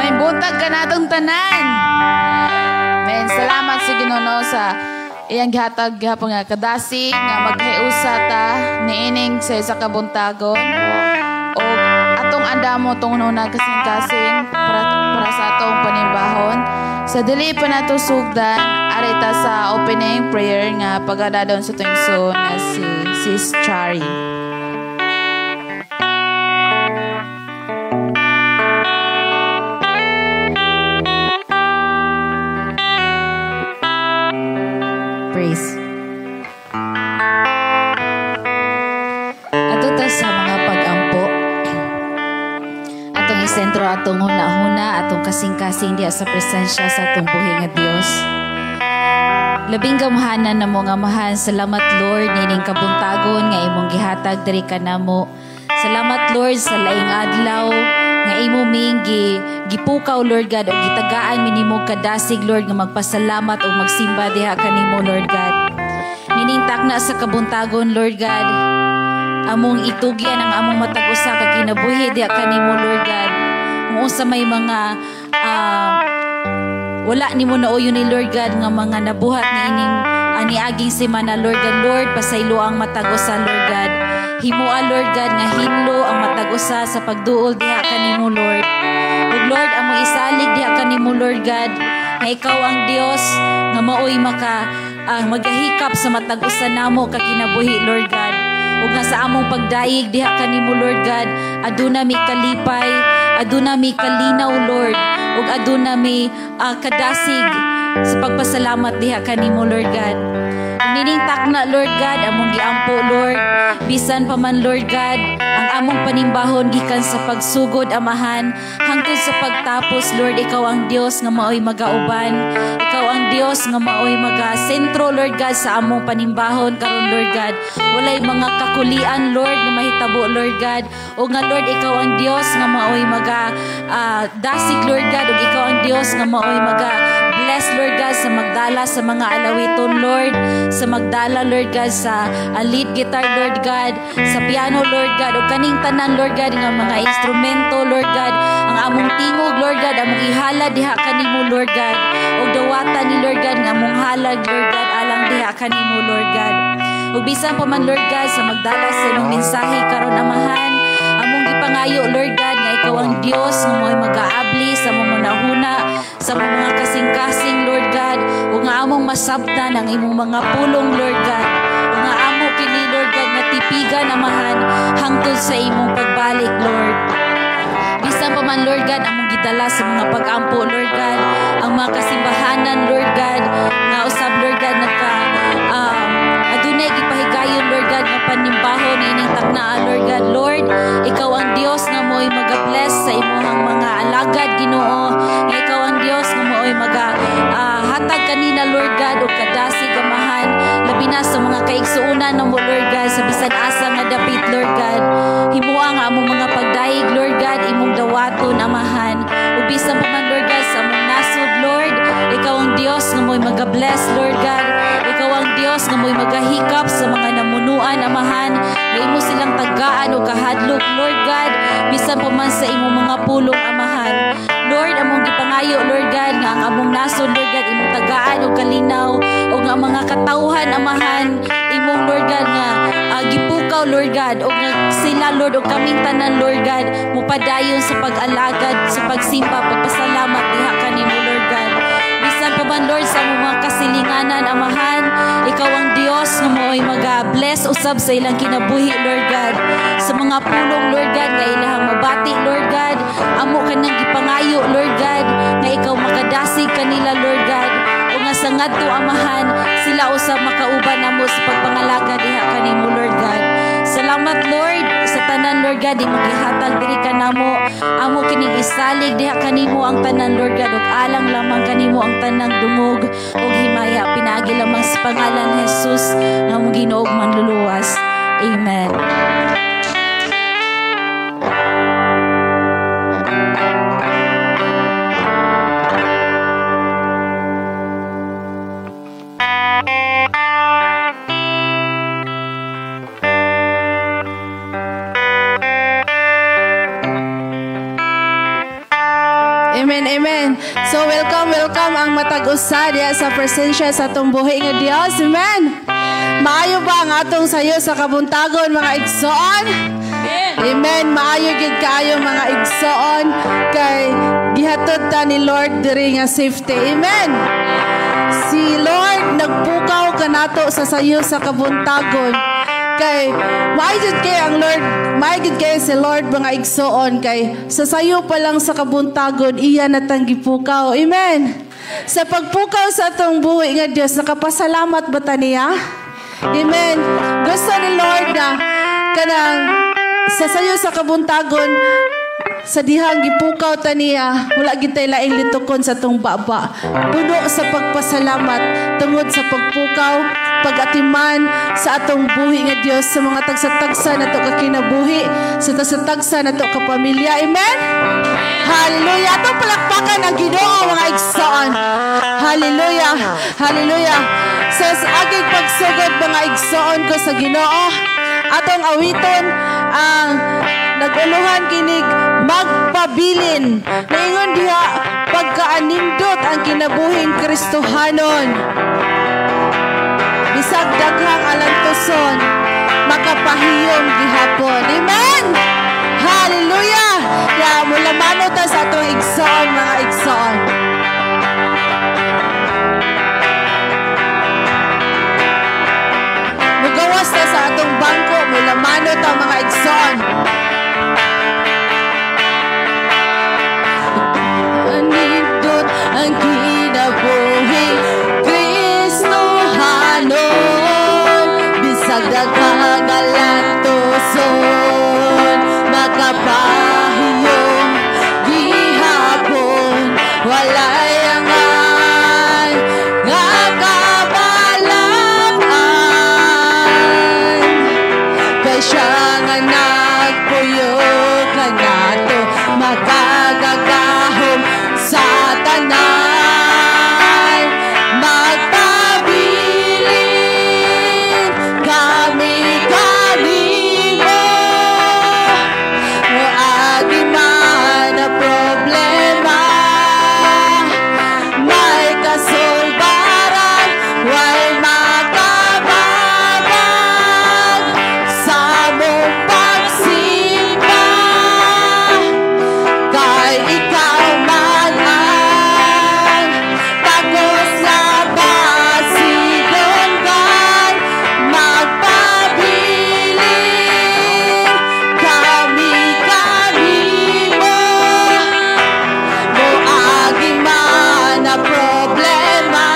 May buntag ka natong tanan. Men, salamat sa Ginoo sa iyang gihatag gihapon nga kadasig nga maghiusa ta niining sa isa ka buntagon. O atong andamo tong nuna kasing-kasing para sa atong panimbahon. Sa dili pa nato sugdan, arita sa opening prayer nga pagadadon sa tuwing so na si Sis Chari. Praise. Ato ta sa mga pag-ampo. Atong isentro atong huna-huna, atong kasing-kasing diha sa presensya sa atong buhi nga Dios. Labing gamhanan na mo nga mahan. Salamat Lord nining kabuntagon nga imong gihatag diri kanamo. Salamat Lord sa laing adlaw nga imo ming gipukaw Lord God o gitagaan minimo kadasig Lord nga magpasalamat o magsimba diha kanimo Lord God. Nining takna sa kabuntagon Lord God. Among itugyan ang among matag usa ka kinabuhi diha kanimo Lord God. Kung sa may mga wala nimo nauyon ni Lord God nga mga nabuhat ni ining aniaging semana Lord God. Lord pasaylo ang matag usa Lord God. Himoa Lord God nga hinlo ang matag usa sa pagduol diha kanimo Lord. Ug Lord among isalig diha kanimo Lord God nga ikaw ang Dios nga maoy magahikap sa matag usa namo ka kinabuhi Lord God. Ug nga sa among pagdaig diha kanimo Lord God, aduna mi kalipay, aduna mi kalinaw Lord, ug aduna mi kadasig sa pagpasalamat diha kanimo Lord God. Nining takna Lord God among giampo Lord, bisan pa man Lord God ang among panimbahon gikan sa pagsugod amahan hangtod sa pagtapos Lord, ikaw ang Dios nga maoy magauban, ikaw ang Dios nga maoy magasentro Lord God sa among panimbahon karon Lord God. Walay mga kakulian Lord nga mahitabo Lord God, o nga Lord ikaw ang Dios nga maoy dasig Lord God, ug ikaw ang Dios nga maoy bless Lord God sa magdala sa mga alawiton Lord, sa magdala Lord God sa lead guitar Lord God, sa piano Lord God, ug kaning tanan Lord God nga mga instrumento Lord God, ang among tingog Lord God among ihala diha kanimo Lord God, ug dawatan ni Lord God nga among halag Lord God alang diha kanimo Lord God. Ug bisan pa man Lord God sa magdala sa imong mensahe karon amahan, among gipangayo Lord God nga ikaw ang Dios nga mo'y mag-aabli sa mga nahuna sa mga kasing-kasing Lord God, ug nga among masabtan ang imong mga pulong Lord God, ug nga amo kini Lord God nga tipigan amahan hangtod sa imong pagbalik Lord. Bisan pa man Lord God among gidala sa mga pag-ampo Lord God, ang mga kasimbahanan Lord God nga usab Lord God adunay gipahigayon Lord God nga panimbahon ining taknaa Lord God. Lord ikaw ang Dios nga mo'y mag-bless sa imong mga alagad Ginoo, nga ikaw ang Dios nga mo'y hatag kanina Lord God ug kadasig amahan labi na sa mga kaigsuonan namo Lord God sa bisan asa nga dapit Lord God. Himuha nga among mga pagdaig Lord God imong dawaton amahan, ug bisan pa man Lord God sa among nasod Lord, ikaw ang Dios nga mo'y mag-bless Lord God, ikaw ang Dios nga mo'y magahikap sa mga namunuan amahan, nga imo silang tagaan o kahadlok Lord God, bisan pa man sa imong mga pulong amahan. Lord among gipangayo Lord God nga ang among nasod Lord God imong tagaan o kalinaw, o nga mga katawhan amahan imong Lord God nga gipukaw Lord God, o nga sila Lord o kaming tanan Lord God mupadayon sa pag-alagad, sa pagsimba, pagpasalamat diha kanimo Lord God. Bisan pa man Lord sa mga kasilinganan amahan, ikaw ang Dios nga mo'y mag-bless usab sa ilang kinabuhi Lord God, sa mga pulong Lord God nga ilahang mabati Lord God, amo kanang gipangayo Lord God nga ikaw makadasig kanila Lord God, o nga sa ngadto amahan sila usab makauban namo sa pagpangalaga diha kanimo Lord God. Salamat Lord sa tanan Lord God imong gihatag diri kanamo, amo kining isalig diha kanimo ang tanan Lord God, ug alang lamang kanimo ang tanang dungog ug himaya, pinaagi lamang sa pangalan ni Jesus nga among Ginoo ug manluluwas. Amen. Amen, amen. So welcome ang matag usa diya sa presensya sa atong buhi nga Dios. Amen. Maayo ba ang atong sayo sa kabuntagon mga igsoon? Amen. Maayo gid kaayo mga igsoon kay gihatod ta ni Lord diri nga safety. Amen. Si Lord nagpukaw kanato sa sayo sa kabuntagon. Kay maayod kay ang Lord, maayod kay si Lord mga igsoon kay sa sayo pa lang sa kabuntagon iya natang gipukaw. Amen. Sa pagpukaw sa atong buhi nga Dios, nakapasalamat ba ta niya? Amen. Gusto ni Lord na kanang sa sayo sa kabuntagon sa dihang gipukaw ta niya, wala gid tay laing litukon sa tong baba. Puno sa pagpasalamat tungod sa pagpukaw, pag-atiman sa atong buhi nga Dios sa mga tagsa-tagsa nato ka kinabuhi, sa tagsa-tagsa nato ka pamilya. Amen. Hallelujah. Atong palakpakan ang Ginoo mga igsoon. Hallelujah. Hallelujah. Sa aging pagsugod mga igsoon ko sa Ginoo, atong awiton ang naguluhan kinig magpabilin. Naingon diha pagkaanindot ang kinabuhing Kristohanon. Bisag daghang alantoson makapahiyom gihapon. Amen. Hallelujah. Ya mula mano ta sa atong igsoon mga igsoon. Mugawas ta sa atong bangko mula mano ta mga igsoon. Anindot ang kinabuhing Kristohanon, bisag daghang alantoson makapahiyom gihapon, walay angan nga kabalaan, kay siya nga nagpuyo kanato makagagahom sa tanan. Magpabilin kami kanimo, agi man na problema, may kasulbaran, way makababag sa mong pagsimba, kay ikaw man ang tagos na basidonggan. Magpabilin kami kanimo, moagi man na problema,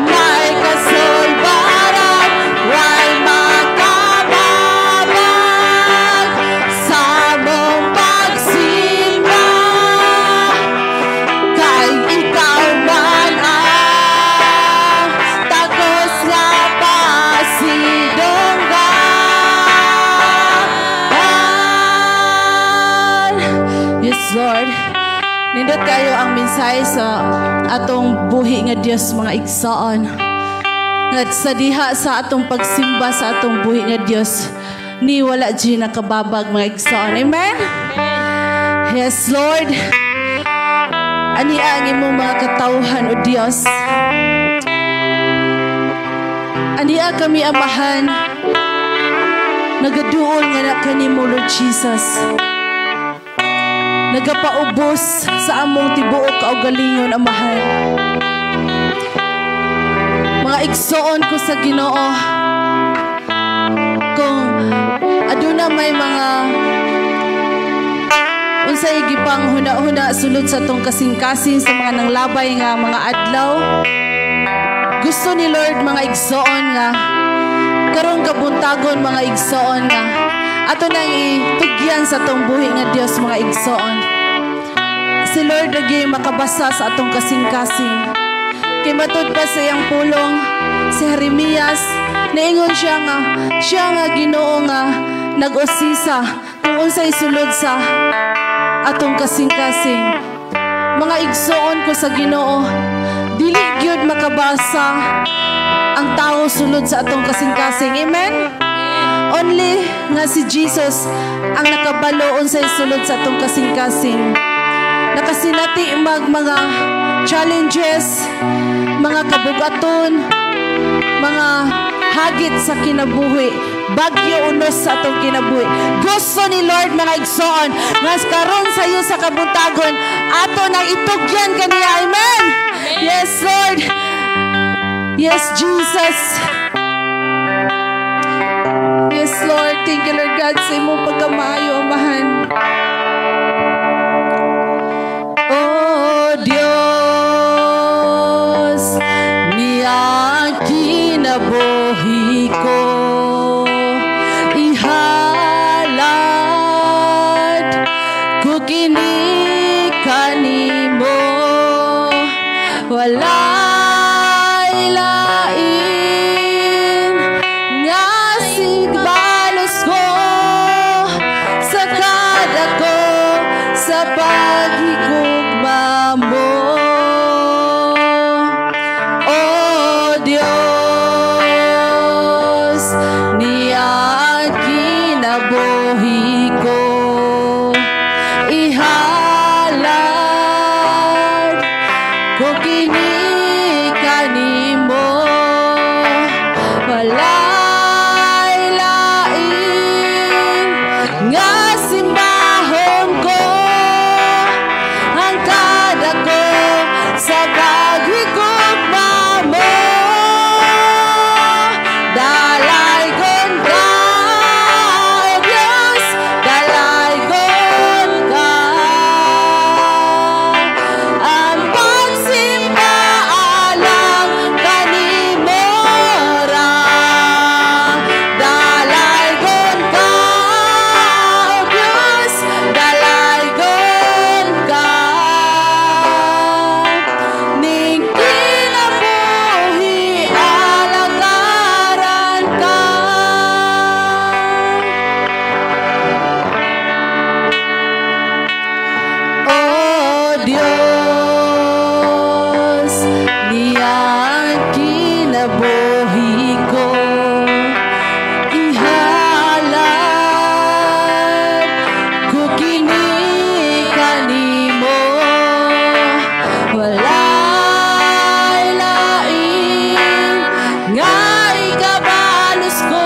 may kasulbaran, way makababag sa mong pagsimba, kay ikaw man ang tagos na pasidonggan. Yes, Lord. Nindot kayo ang mensahe sa atong buhi nga Dios mga igsoon. Nga sa diha sa atong pagsimba sa atong buhi nga Dios, ni wala di nakababag mga igsoon. Amen? Yes, Lord. Ani ang imong mga katawhan o Dios. Ania kami amahan, nagaduol nga na kanimo Lord Jesus. Nagapaubos sa among tibuok kaugalingon amahan. Mga igsoon ko sa Ginoo, kung aduna may mga unsay gipang huna-huna sulod sa tong kasing-kasing sa mga nanglabay nga mga adlaw, gusto ni Lord mga igsoon nga karong kabuntagon mga igsoon nga ato nang itugyan sa atong buhi nga Dios mga igsoon. Si Lord lagi makabasa sa atong kasing-kasing. Kay matud pa sa iyang pulong si Jeremias, naingon siya nga Ginoo nga nag-usisa kung unsay sulod sa atong kasing-kasing. Mga igsoon ko sa Ginoo, dili gyud makabasa ang tao sulod sa atong kasing-kasing. Amen? Only nga si Jesus ang nakabalo unsay sulod sa atong kasing-kasing. nakasinati mga challenges, mga kabugaton, mga hagit sa kinabuhi, bagyo unos sa atong kinabuhi. Gusto ni Lord mga igsoon nga karon sa iyo sa kabuntagon ato nang itugyan kaniya. Amen. Yes Lord. Yes Jesus. Yes Lord. Thank you Lord God sa imong pagkamaayo amahan. Oh Dios, niya kinabuhi ko ihalad ko kini kanimo, walay lain nga sigbalos ko sa kada ko sa paghigugma mo. Oh Dios, niya kinabuhi ko ihalad ko kini kanimo, walay lain nga simbahon ko ang kada ko sa paghigugma mo. Dalaygon ka, O Diyos, dalaygon ka. Ang pagsimba alang kanimo ra. Dalaygon ka, O Diyos, dalaygon ka. Ning kinabuhi alagaran ka. Oh Dios, niya kinabuhi ko ihalad ko kini kanimo, walay lain nga ikabalos ko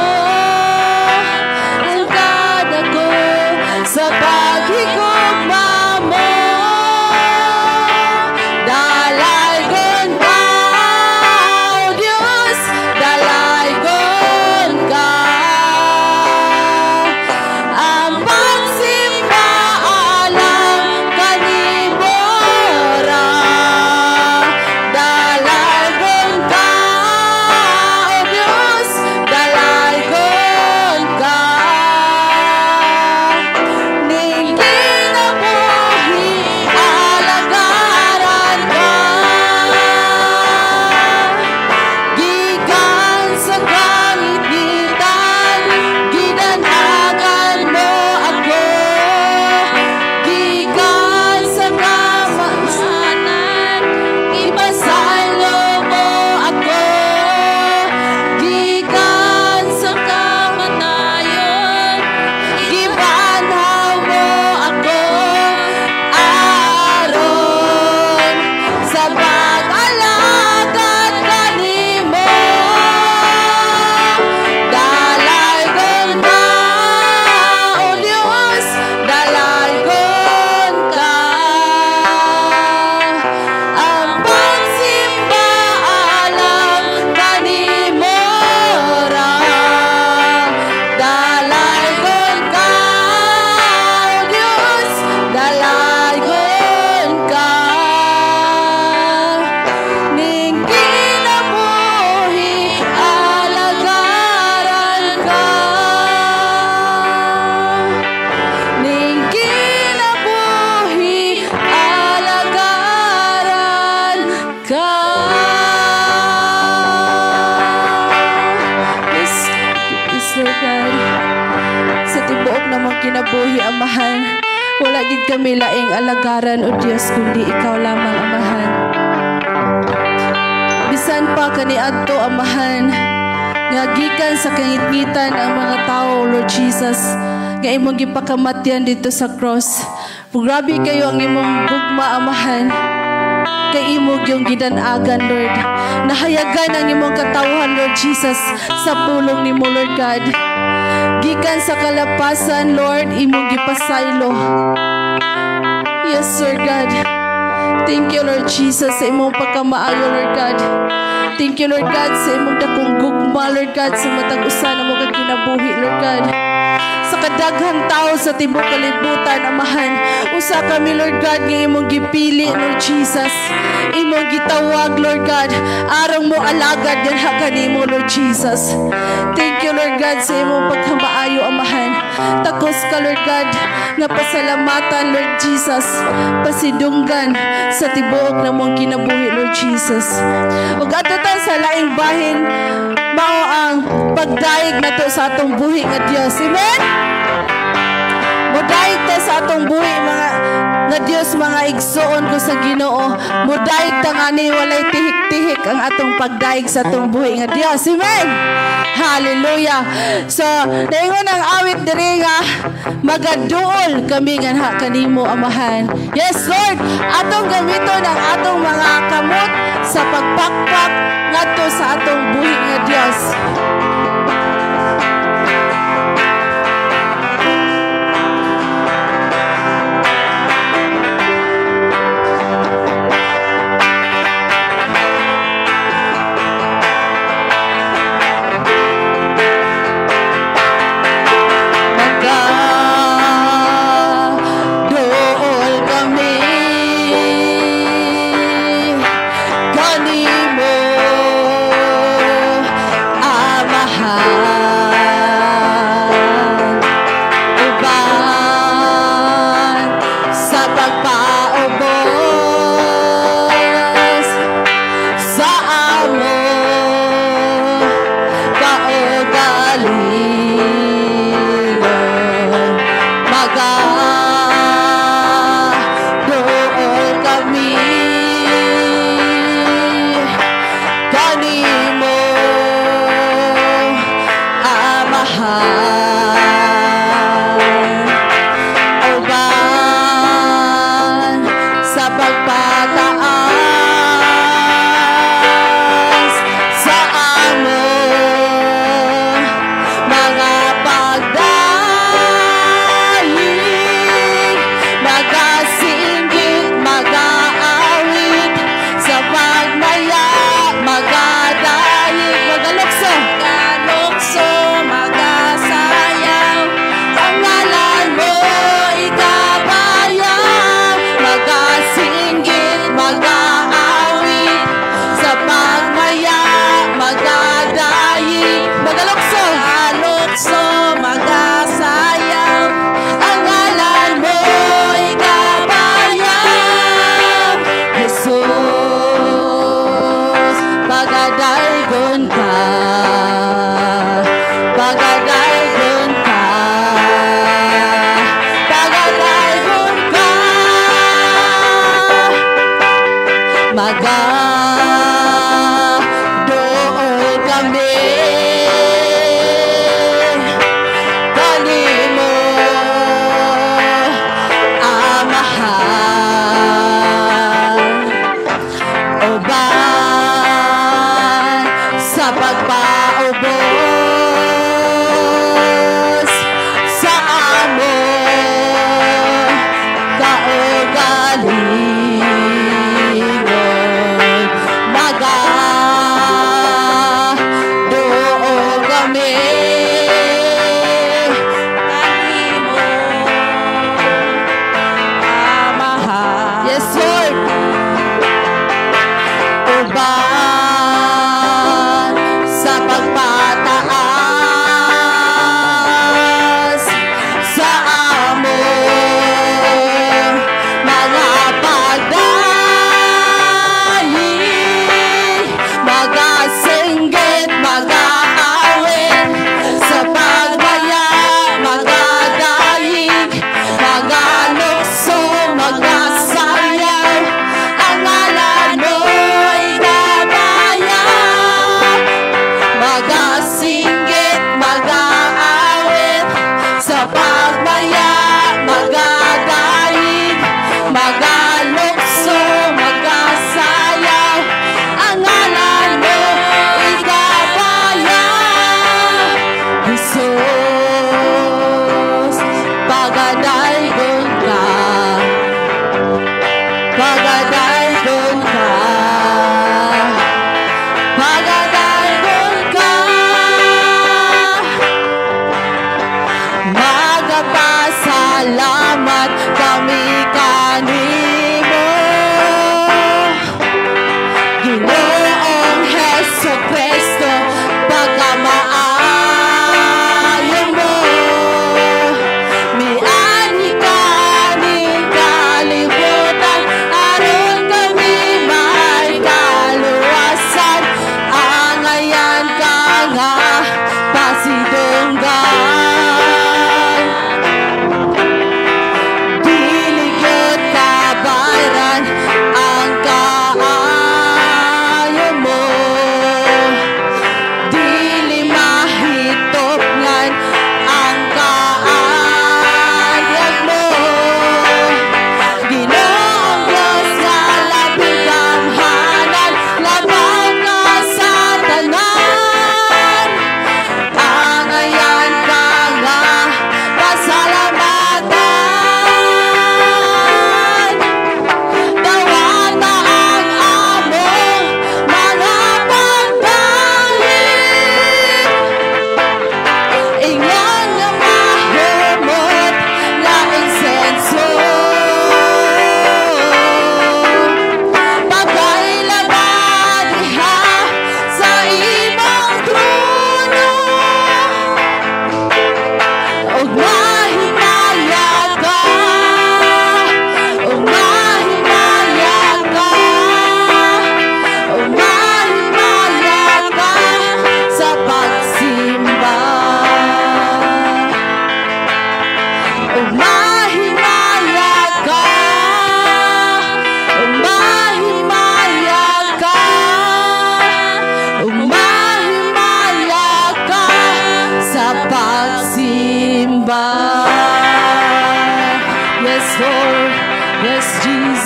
ang kada ko sa paghigugma mo. Dalaygon ka, O Diyos, dalaygon ka. Ang pagsimba alang kanimo ra. Dalaygon ka, O Diyos, dalaygon ka. Ning kinabuhi alagaran ka. Gikan sa kaingitan, ginanagan mo ako. Gikan sa kamasanan, ipasalo mo ako. Gikan sa kamatayon, ibanhaw mo ako. Aron sa pag-alagad kanimo. Dalaygon ka, O Diyos, dalaygon ka. Ang pagsimba alang kanimo ra. Dalaygon ka, O Diyos, dalaygon ka. Ning kinabuhi alagaran ka. Ning kinabuhi alagaran ka. Yes, Lord God. Sa tibuok namang kinabuhi, Amahan, wala gid kami laing alagaran, O Diyos, kundi ikaw lamang, Amahan. Bisan pa kaniadto, Amahan, nga gikan sa kangitngitan ang mga tao, Lord Jesus, nga imong gipakamatyan dito sa cross. Grabe kayo ang imong gugma, Amahan. Kay imog yung gidanagan, Lord. Nahayagan ang imong katawhan, Lord Jesus, sa pulong nimo, Lord God. Gikan sa kalapasan, Lord, imong gipasaylo. Yes, Lord God. Thank you, Lord Jesus, sa imong pagkamaayo, Lord God. Thank you, Lord God, sa imong dakong gugma, Lord God, sa matag usa na mo kaginabuhi, Lord God. Sa kadaghang tao sa tibok kalibutan, Amahan, usa kami, Lord God, nga imong gipili, Lord Jesus. Imong gitawag, Lord God, arang mo alagad yan kanimo, Lord Jesus. Thank you, Lord God, sa imong pagkamaayo, Amahan. Takos ka, Lord God, nga pasalamatan, Lord Jesus, pasidunggan sa tibuok na mong kinabuhi, Lord Jesus. Ug atutan sa laing bahin, mao ang pagdaig nato sa atong buhi nga Dios. Amen. Mudaig ta sa atong buhi mga nga Dios, mga igsoon ko sa Ginoo. Mudaig ta ngani walay tihik-tihik ang atong pagdaig sa atong buhi nga Dios. Amen. Hallelujah. So, naingon ang awit diri nga magaduol kami nga kanimo, Amahan. Yes, Lord. Atong gamiton ang atong mga kamot sa pagpakpak ngadto sa atong buhi nga Dios.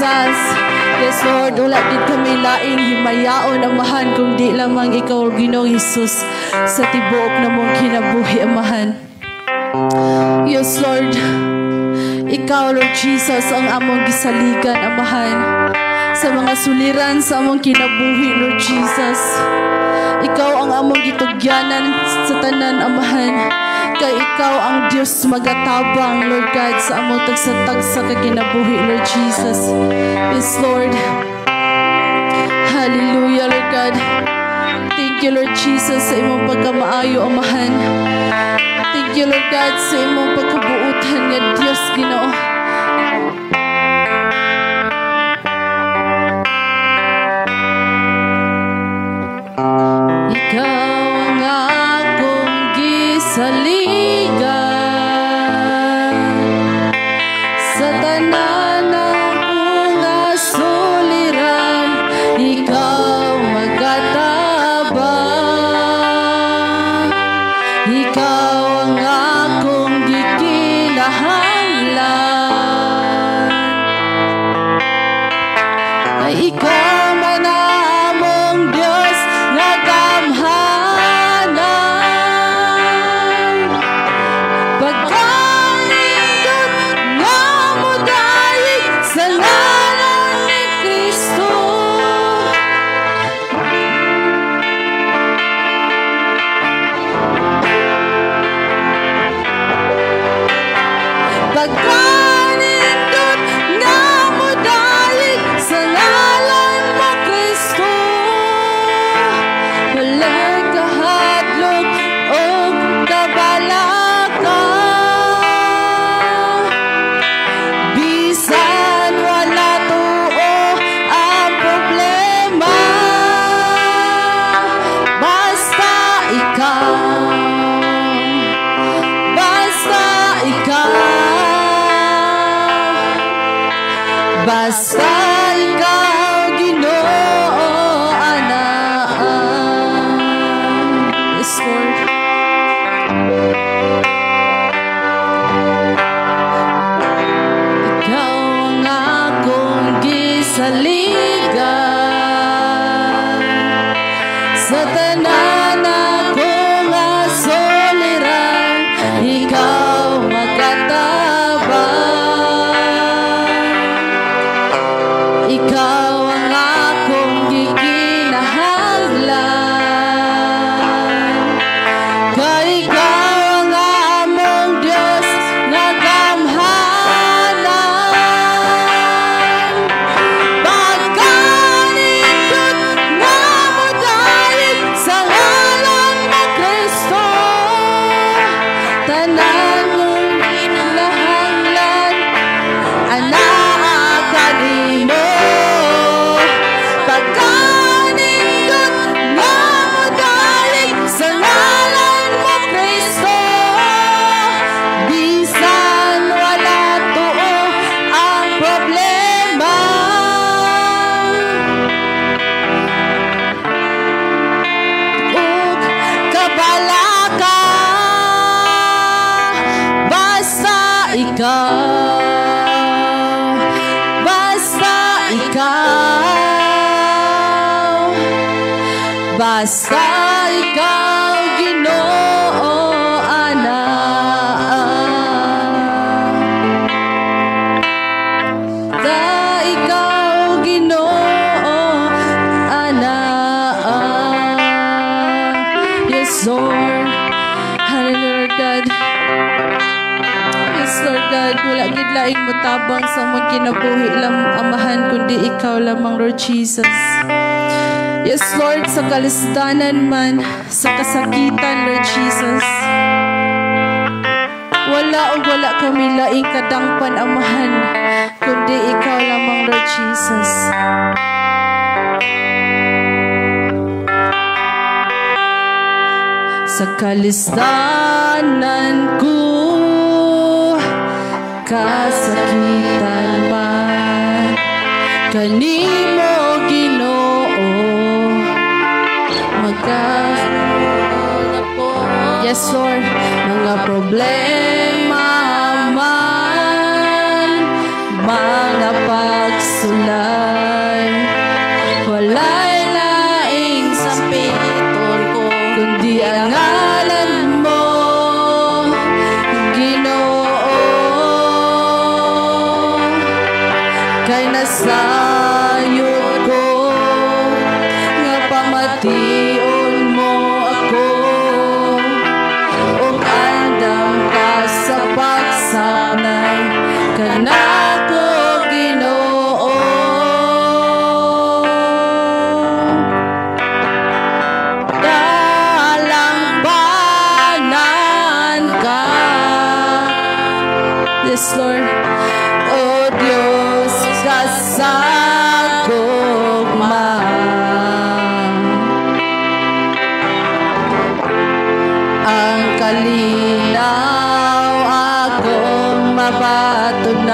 Jesus. Yes, Lord, wala din kami laing himayaon, Amahan, kung di lamang ikaw, Ginoong Jesus, sa tibuok na mong kinabuhi, Amahan. Yes, Lord, ikaw, Lord Jesus, ang among gisaligan, Amahan, sa mga suliran sa among kinabuhi, Lord Jesus. Ikaw ang among gitugyanan sa tanan, Amahan. Kay ikaw ang Diyos magatabang, Lord God, sa among tagsatagsa kaginabuhi, Lord Jesus. Yes, Lord. Hallelujah, Lord God. Thank you, Lord Jesus, sa imong pagkamaayo, Amahan. Thank you, Lord God, sa imong pagkabuutan nga Diyos, Ginoo. Ikaw ang akong gisaligan sa tanan akong nasuliran. Ikaw magatabang, ikaw ang akong gikinahanglan. Ay ikaw man among Diyos nga gamhanan. Pagkaindot nga mo dahil sa ngalan ni Kristo. Pagkaindot nga mo dahil sa ngalan mo Kristo. Walang kahadlok o kabalaka. Bisan wala tuo ang problema. Basta ikaw, basta ikaw, basta ikaw, Ginoo, anak. Yes, Lord. Ikaw ang akong gisaligan sa tanan akong nasuliran. Ikaw magatabang, ikaw ang akong gikinahanglan. Kay ikaw ang among Diyos na gamhanan. Pagkanindot nga mo dahil sa ngalan mo Kristo. Tanan mong kinahanglan, anak kanimo. Pagkanindot nga mo dahil sa ngalan mo Kristo. Bisan wala tuo ang problema. Ug kabalaka. Basta ikaw, basta ikaw, basta ikaw, Ginoo, anak. Basta ikaw, Ginoo, anak. Yes, Lord. Hallelujah, God. Yes, Lord God, wala gid laing motabang sa mong kinabuhi Amahan, kundi ikaw lamang, Lord Jesus. Yes, Lord, sa kalisdanan man, sa kasakitan, Lord Jesus. Wala kami laing kadangpan, Amahan, kundi ikaw lamang, Lord Jesus. Sa kalisdanan ko, kasakitan man, kanimo Ginoo yes, Lord, mga problema man, mga pagsubok pagsulay. Walay laing sampiton ko, kundi ang ngalan mo, Ginoo. Kay nasayod ko nga pamation mo ako, ug andam ka sa pagsanay kanako, Ginoo. Dalangbanan ka, yes Lord. O Diyos kasagugma, ang kalinaw akong mabatunan,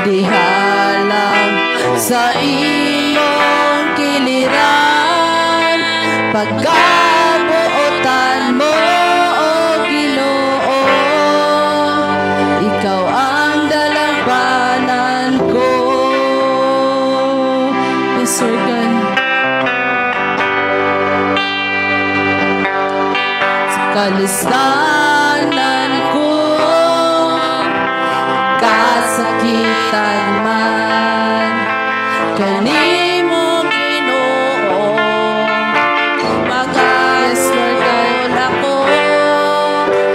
dihalang sa imong kiliran, pagkabuotan mo, O Ginoo. Ikaw ang dalangbanan ko. Yes, Lord God. Sa kalistanan ko, kasakitan man, kanimo, Ginoo, yes, Lord God, ako,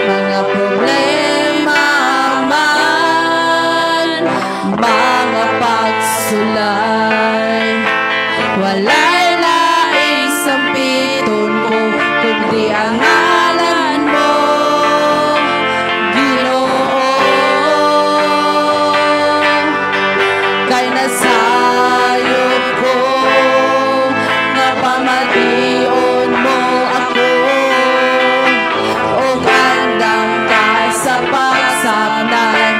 mga problema man, mga pagsulay, walay laing sampiton ko, kundi ang ngalan mo, Ginoo. Kay nasayod ko nga pamation mo ako, ug andam ka sa pagsamnan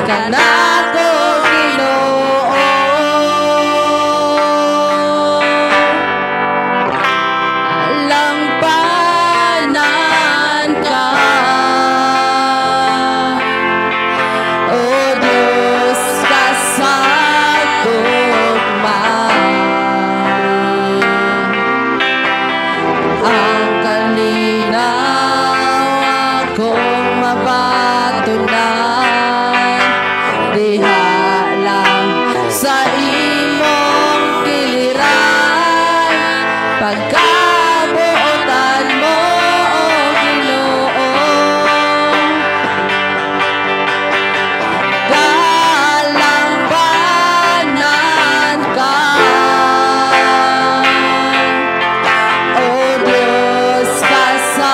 kanako, Ginoo. Langbanan ka, O Diyos kasagugma, ang kalinaw akong mabatunan, dihalang sa imong kiliran, pagkabuotan mo, O Ginoo. Dalangbanan ka, O Diyos kasagugma,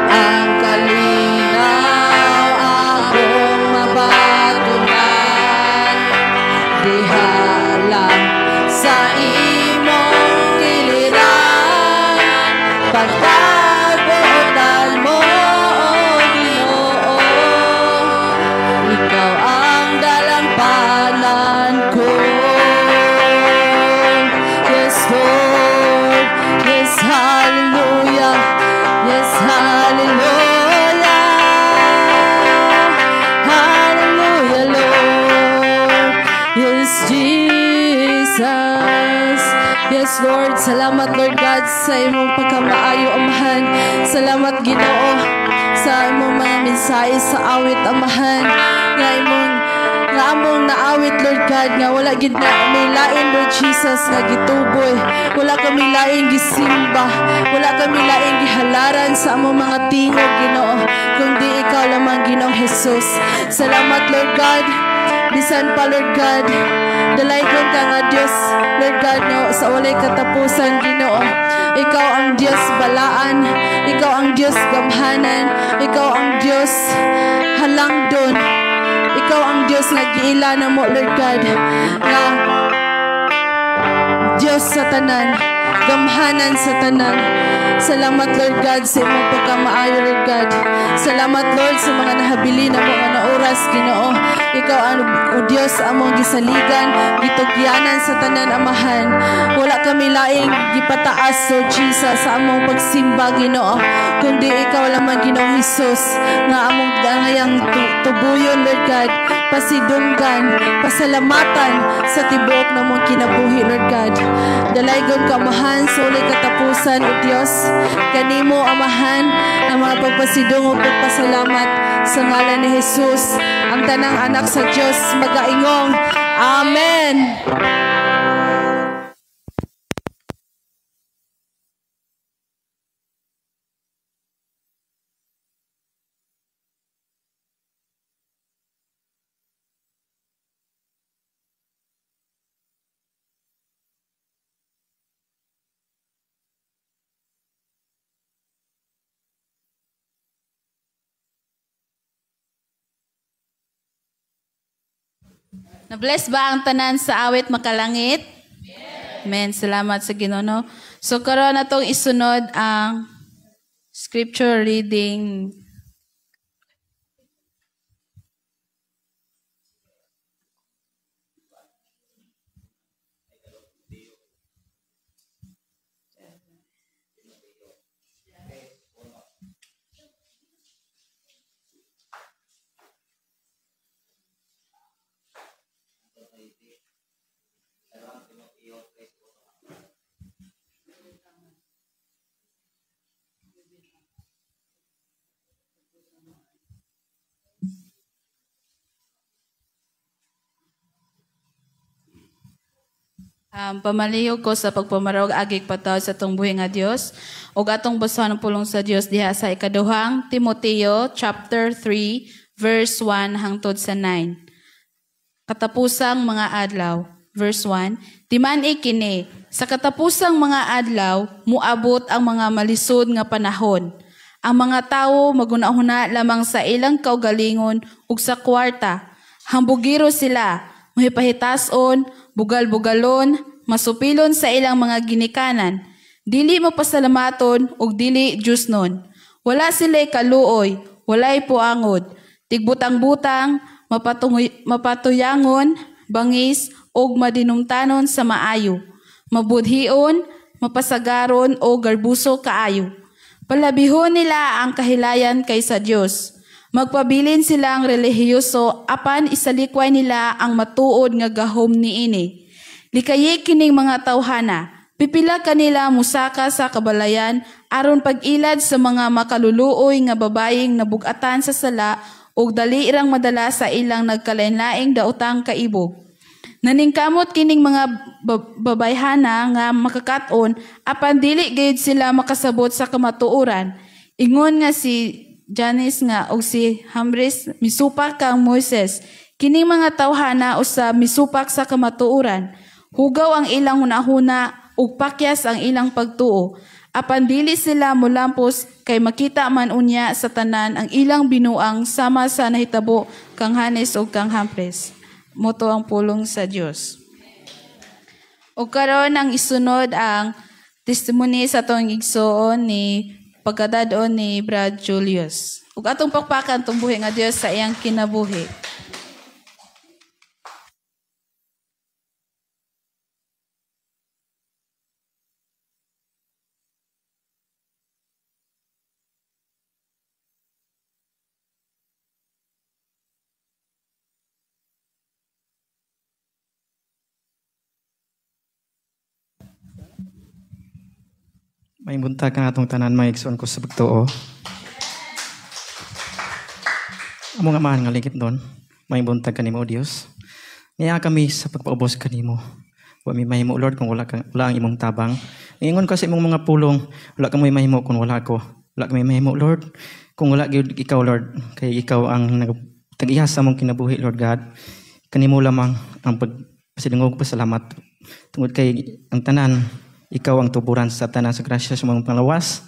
ang kalinaw akong mabatunan, dihalang sa imong kiliran, pagkabuotan mo, O Ginoo. Ikaw ang dalangbanan ko. Yes, Lord. Yes, hallelujah. Yes, hallelujah. Hallelujah, Lord. Yes, Jesus. Yes, Lord. Salamat, Lord God, sa imong pagkamaayo, Amahan. Salamat, Ginoo, sa imong mga mensahe sa awit, Amahan. Nga among naawit, Lord God, nga wala gid na may lain, Lord Jesus, nga gituboy. Wala kami lain gisimba. Wala kami lain gihalaran sa among mga tingog, Ginoo, kundi ikaw lamang, Ginoong Jesus. Salamat, Lord God. Bisan pa, Lord God, dalaygon ka nga Diyos, Lord God, nga sa walay katapusan, Ginoo. Ikaw ang Diyos balaan, ikaw ang Diyos gamhanan, ikaw ang Diyos halangdon, ikaw ang Diyos nga giila na mo, Lord God, nga Diyos sa tanan, gamhanan sa tanan. Salamat, Lord God, sa imong pagkamaayo, Lord God. Salamat Lord sa mga nahabilin na mga oras Ginoo. Ikaw ang o Dios among gisaligan, gitugyanan sa tanan amahan. Wala kami laing gipataas Lord Jesus sa among pagsimba Ginoo, kundi ikaw lamang Ginoong Hesus nga among gangayang tubuyon Lord God, pasidunggan, pasalamatan sa tibuok na mong kinabuhi Lord God. Dalaygon ka amahan sa uli katapusan o Dios, kanimo amahan ang mga pagpasidung o pagpasalamat sa ngalan ni Jesus. Ang tanang anak sa Diyos magaingong. Amen. Na-bless ba ang tanan sa awit makalangit? Amen. Salamat sa Ginoo. So karon natong isunod ang scripture reading. Pamalihog ko sa pagpamarog agig pataw sa atong buhi nga Dios ug atong basahan ang pulong sa Dios diha sa ikaduhang Timoteo chapter 3 verse 1 hangtod sa 9. Katapusang mga adlaw, verse 1, Timan-i kini, sa katapusang mga adlaw muabot ang mga malisod nga panahon. Ang mga tawo magunahuna lamang sa ilang kaugalingon ug sa kwarta. Hambugiro sila, mahipahitason, bugal-bugalon, masupilon sa ilang mga ginikanan. Dili mapasalamaton ug dili Diosnon. Wala sila'y kaluoy, walay puangod. Tigbutang-butang, mapatuyangon, bangis, ug madinumtanon sa maayo. Mabudhion, mapasagaron o garbuso kaayo. Palabihon nila ang kahilayan kaysa Dios. Magpabilin silang relihiyoso apan isalikway nila ang matuod nga gahom niini. Likayi kining mga tawhana, pipila kanila musaka sa kabalayan aron pag-ilad sa mga makaluluoy nga babayeng nabugatan sa sala ug dali irang madala sa ilang nagkalain-laing daotang kaibog. Naningkamot kining mga babayhana nga makakaton apan dili gayud sila makasabot sa kamatuoran. Ingon nga si Janis nga og si Hambres misupak kang Moises. Kining mga tawhana usa misupak sa kamatuoran. Hugaw ang ilang hunahuna ug pakyas ang ilang pagtuo. Apan dili sila molampos kay makita man unya sa tanan ang ilang binuang sama sa nahitabo kang Hanes ug kang Hambres. Moto ang pulong sa Dios. O karon ang isunod ang testimony sa atong igsoon ni pagkadadon ni Brad Julius. Ug atong pakpakan tong buhi nga Dios sa iyang kinabuhi. May buntag ka atong tanan may igsoon ko sa pagtuo. Amo nga man nga lingkit doon. May buntag kanimo Dios. Niya kami sa pagpaubos kanimo. Wa mi mahimo Lord kung wala ang imong tabang. Ingon ka sa imong mga pulong, wala ka may mahimo kung wala ko. Wala ka may mahimo Lord kung wala gyud ikaw Lord. Kay ikaw ang nagtag-iya sa among kinabuhi Lord God. Kanimo lamang ang pagpasidungog pasalamat. Tungod kay ang tanan ikaw ang tuburan sa tanan sa grasya sa mga panglawas.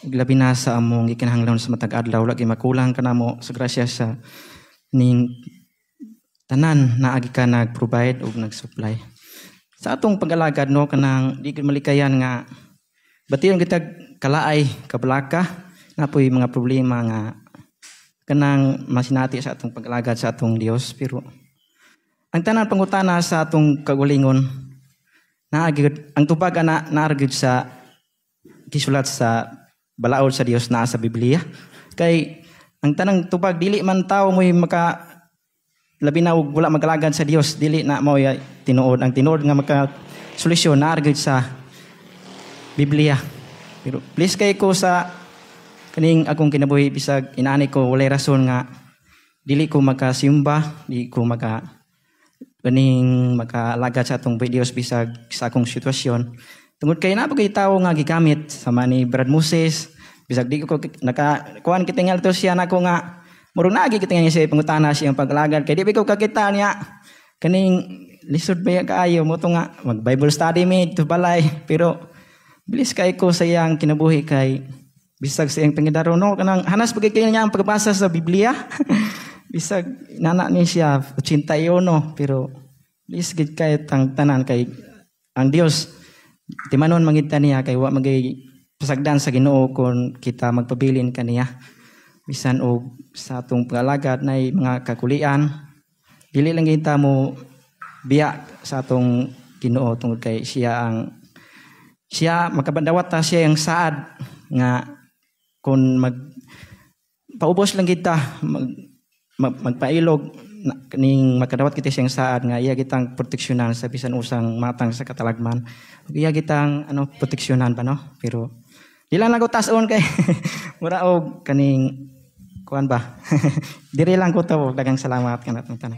Labi na sa among gikinahanglan sa matag adlaw lagi makulang kanamo sa grasya sa ning tanan na agi ka nag-provide ug nag-supply. Sa atong pag-alagad no kanang di malikayan nga batiyon kita kalaay kabalaka napoy mga problema nga kanang masinati sa atong pag-alagad sa atong Dios, pero ang tanan pangutana sa atong kagulingon naagid ang tubag ana naargid sa gisulat sa balaod sa Dios naa sa Biblia. Kay ang tanang tubag dili man tawo mo'y maka labi na wala magalagad sa Dios, dili na mo tinuod. Ang tinuod nga maka solusyon naargid sa Biblia. Pero please kay ko sa kaning akong kinabuhi bisag inaani ko walay rason nga dili ko makasimba, dili ko makalagad sa atong Dios bisag sa akong sitwasyon. Tungod kay napagay tawo nga gigamit sama ni Brad Moses, bisag di ko kuan kitingal to siya nako nga murong naagi kitingal siya pangutana siyang paglagad kay di ko kakita niya kaning lisod ba kaayo mo to nga mag Bible study me to balay, pero bilis kay ko sa iyang kinabuhi kay bisag sa iyang pangidaron no kanang hanas pagay niya ang pagbasa sa Biblia. Bisag nana ni siya 81 pero bilis gid kay tang tanan kay ang Dios timanon mangita niya kay wa magay pasagdan sa Ginoo kung kita magpabilin kaniya bisan og sa atong pagalagad nay mga kakulian dili lang kita mo biya sa atong Ginoo tungod kay siya makabandawat ta siya ang saad nga kung paubos lang kita magpailog kaning makadawat kita siyang saad nga iya kitang proteksyonan sa bisan usang matang sa katalagman. Iya kitang proteksyonan ba no? Pero di lang ako tason kay mura og kaning kuan ba. Diri lang ko to daghang salamat kanatong tanan.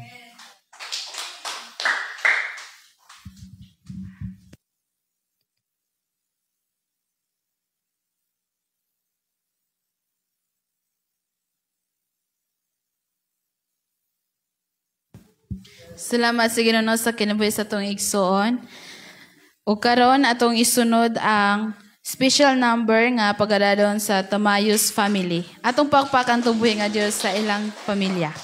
Salamat sa Ginoo sa kinabuhi sa atong igsoon. O karon atong isunod ang special number nga pagadadon sa Tamayos family. Atong pakpakan tubuhi nga Dios sa ilang pamilya.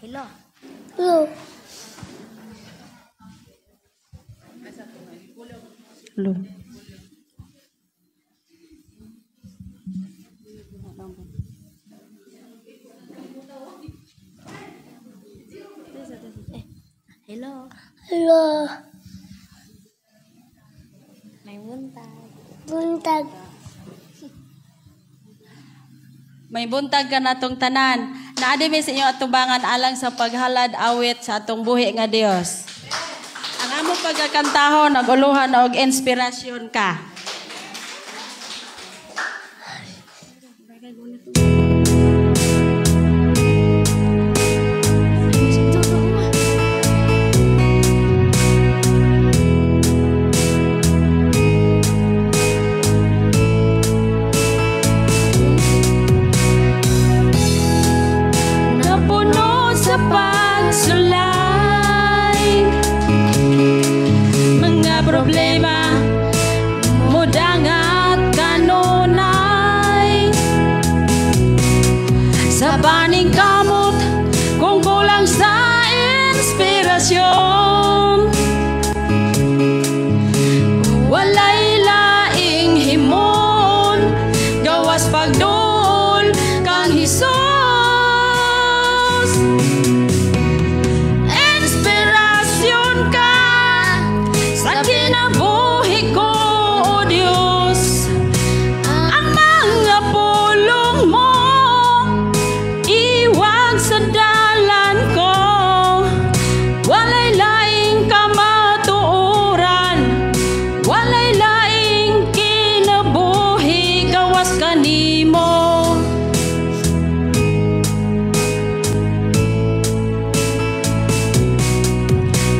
Hello. Hello. Hello. Hello. Hello. May buntag. Buntag. May buntag ka natong tanan. Naadi mi sa inyo atubangan alang sa paghalad awit sa atong buhi nga Dios. Ang among pagkakantahon naguluhan og inspirasyon ka. Pagsulay mga problema mudang at kanunay sa baning kamot kung kulang sa inspirasyon walay laing himon gawas pagdul kang Hesus.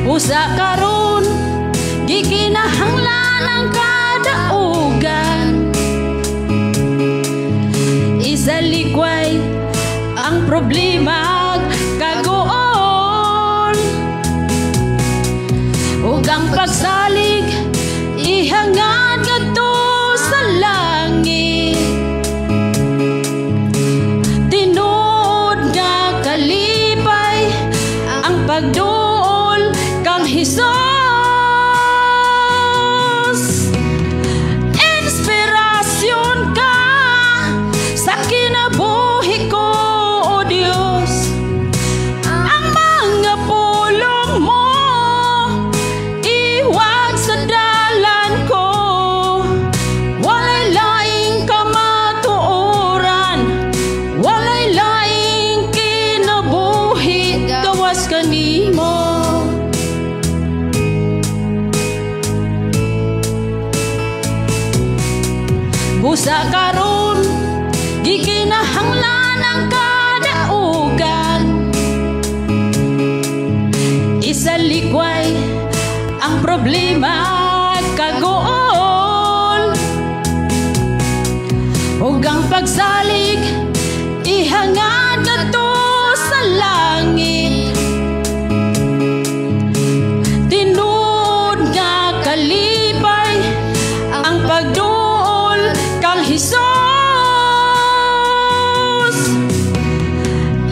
Usa karon gikinahanglan ang kadaugan. Isalikway ang problema kagoon, ug ang pagsalig ihangad ngadto sa langit. Tinuod nga kalipay ang pagduol kang Hesus. Inspirasyon ka sa kinabuhi ko, O Diyos. Ang mga pulong mo iwag sa dalan ko. Walay laing kamatuoran, walay laing kinabuhi, gawas kanimo. Busa karon gikinahanglan ang kadaugan. Isalikway ang problema kagool, ug ang pagsalig ihangad ngadto sa langit. Tinuod nga kalipay ang pagduol kang Hesus.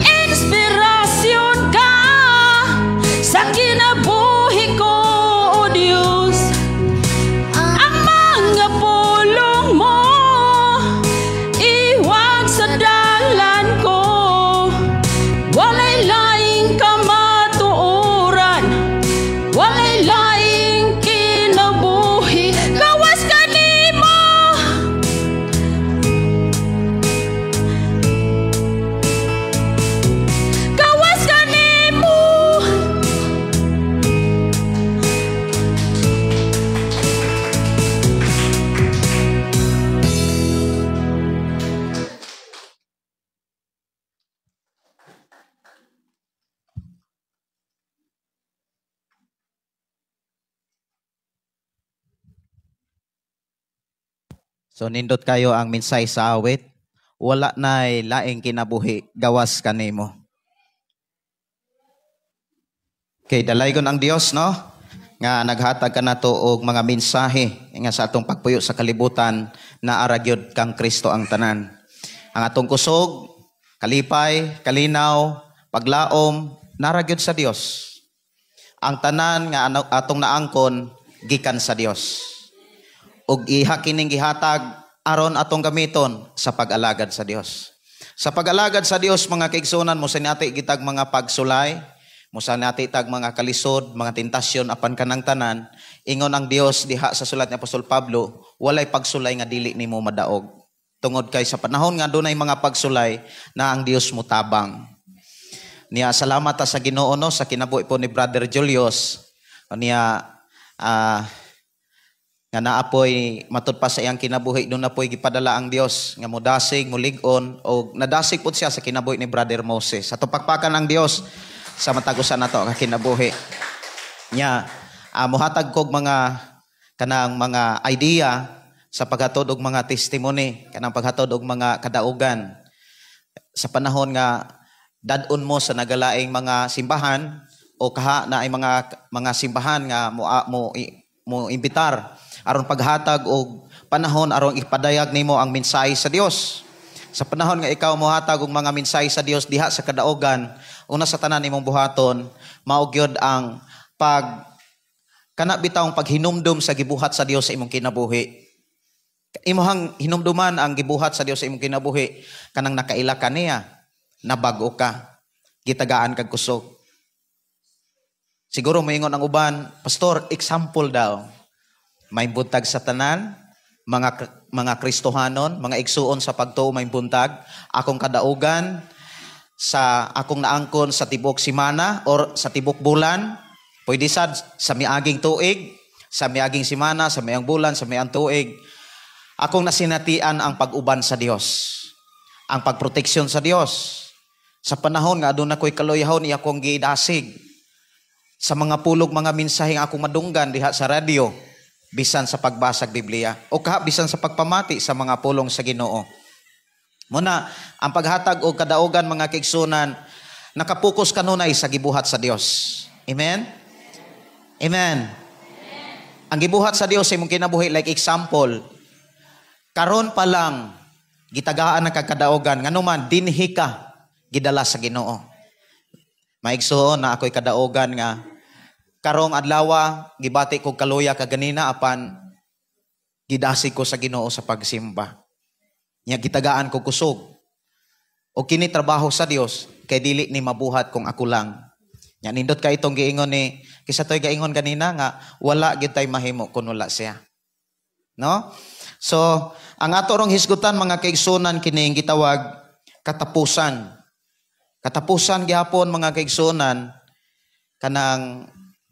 Inspirasyon ka sa kinabuhi ko, O Diyos. Ang mga pulong mo iwag sa dalan ko. Walay laing kamatuoran, walay laing kinabuhi, gawas kanimo. Gawas kanimo. So nindot kayo ang minsay sa awit, wala na'y laing kinabuhi, gawas kanimo. Okay, dalaygon ang Dios, no? Nga naghatag ka na to og mga mensahe nga sa atong pagpuyo sa kalibutan na aragyod kang Kristo ang tanan. Ang atong kusog, kalipay, kalinaw, paglaom, naragyod sa Dios. Ang tanan nga atong naangkon gikan sa Dios. Ug iha kining gihatag aron atong gamiton sa pag-alagad sa Dios. Sa pag-alagad sa Dios, mga kaigsunan, mo sa nati gitag mga pagsulay, mo sa nati tag mga kalisod, mga tentasyon apan kanang tanan. Ingon ang Dios diha sa sulat ni Apostol Pablo, walay pagsulay nga dili nimo madaog. Tungod kay sa panahon nga dunay mga pagsulay na ang Dios mo tabang. Niya salamat ta sa Ginoo, no, sa kinabuhi po ni Brother Julius. Niya nga naapoy matud pa sa iyang kinabuhi, doon na po'y gipadala ang Dios nga modasig, mulig-on, o nadasig po siya sa kinabuhi ni Brother Moses. Sa tupakpakan ang Dios sa matagusan na to ang kinabuhi niya. Muhatag kog mga kanang mga idea sa paghatod og mga testimony, kanang paghatod og mga kadaugan sa panahon nga dadon mo sa nagalaing mga simbahan o kaha na ay mga simbahan nga mo imbitar aron paghatag og panahon aron ipadayag nimo ang mensahe sa Dios. Sa panahon nga ikaw mohatag og mga mensahe sa Dios diha sa kadaugan, una sa tanan nimong buhaton, mao gyud ang kana bitawng paghinumdum sa gibuhat sa Dios sa imong kinabuhi. Imuhang hinumduman ang gibuhat sa Dios sa imong kinabuhi, kanang nakaila ka niya, nabago ka, gitagaan kag kusog. Siguro moingon ang uban, Pastor, example daw. May buntag sa tanan, mga Kristohanon, mga igsuon sa pagtuo may buntag, akong kadaugan sa akong naangkon sa tibok simana or sa tibok bulan, pwede sad sa miaging tuig, sa miaging simana, sa miang bulan, sa miang tuig. Akong nasinatian ang pag-uban sa Dios, ang pagproteksyon sa Dios. Sa panahon nga aduna ko'y kaluyahon, iya kong gidasig sa mga pulog mga mensaheng akong madunggan diha sa radyo, bisan sa pagbasag Biblia, o bisan sa pagpamati sa mga pulong sa Ginoo. Muna, ang paghatag o kadaugan mga kaigsunan, nakapokus kanunay sa gibuhat sa Dios. Amen? Amen. Ang gibuhat sa Dios ay mong kinabuhi, like example, karon pa lang, gitagaan na kagkadaugan, nga naman, dinhi ka, gidala sa Ginoo. Maigsuon na ako'y kadaugan nga, karong adlawa, gibati ko kaluya kaganina, apan, gidasi ko sa Ginoo sa pagsimba. Nya gitagaan ko kusog. O kini trabaho sa Dios, kay dili ni mabuhat kung ako lang. Nya nindot ka itong giingon ni, kisa to'y gaingon ganina nga, wala gyud tay mahimo kun wala siya. No? So, ang ato rong hisgutan mga kaigsunan kining gitawag katapusan. Katapusan gihapon mga kaigsunan kanang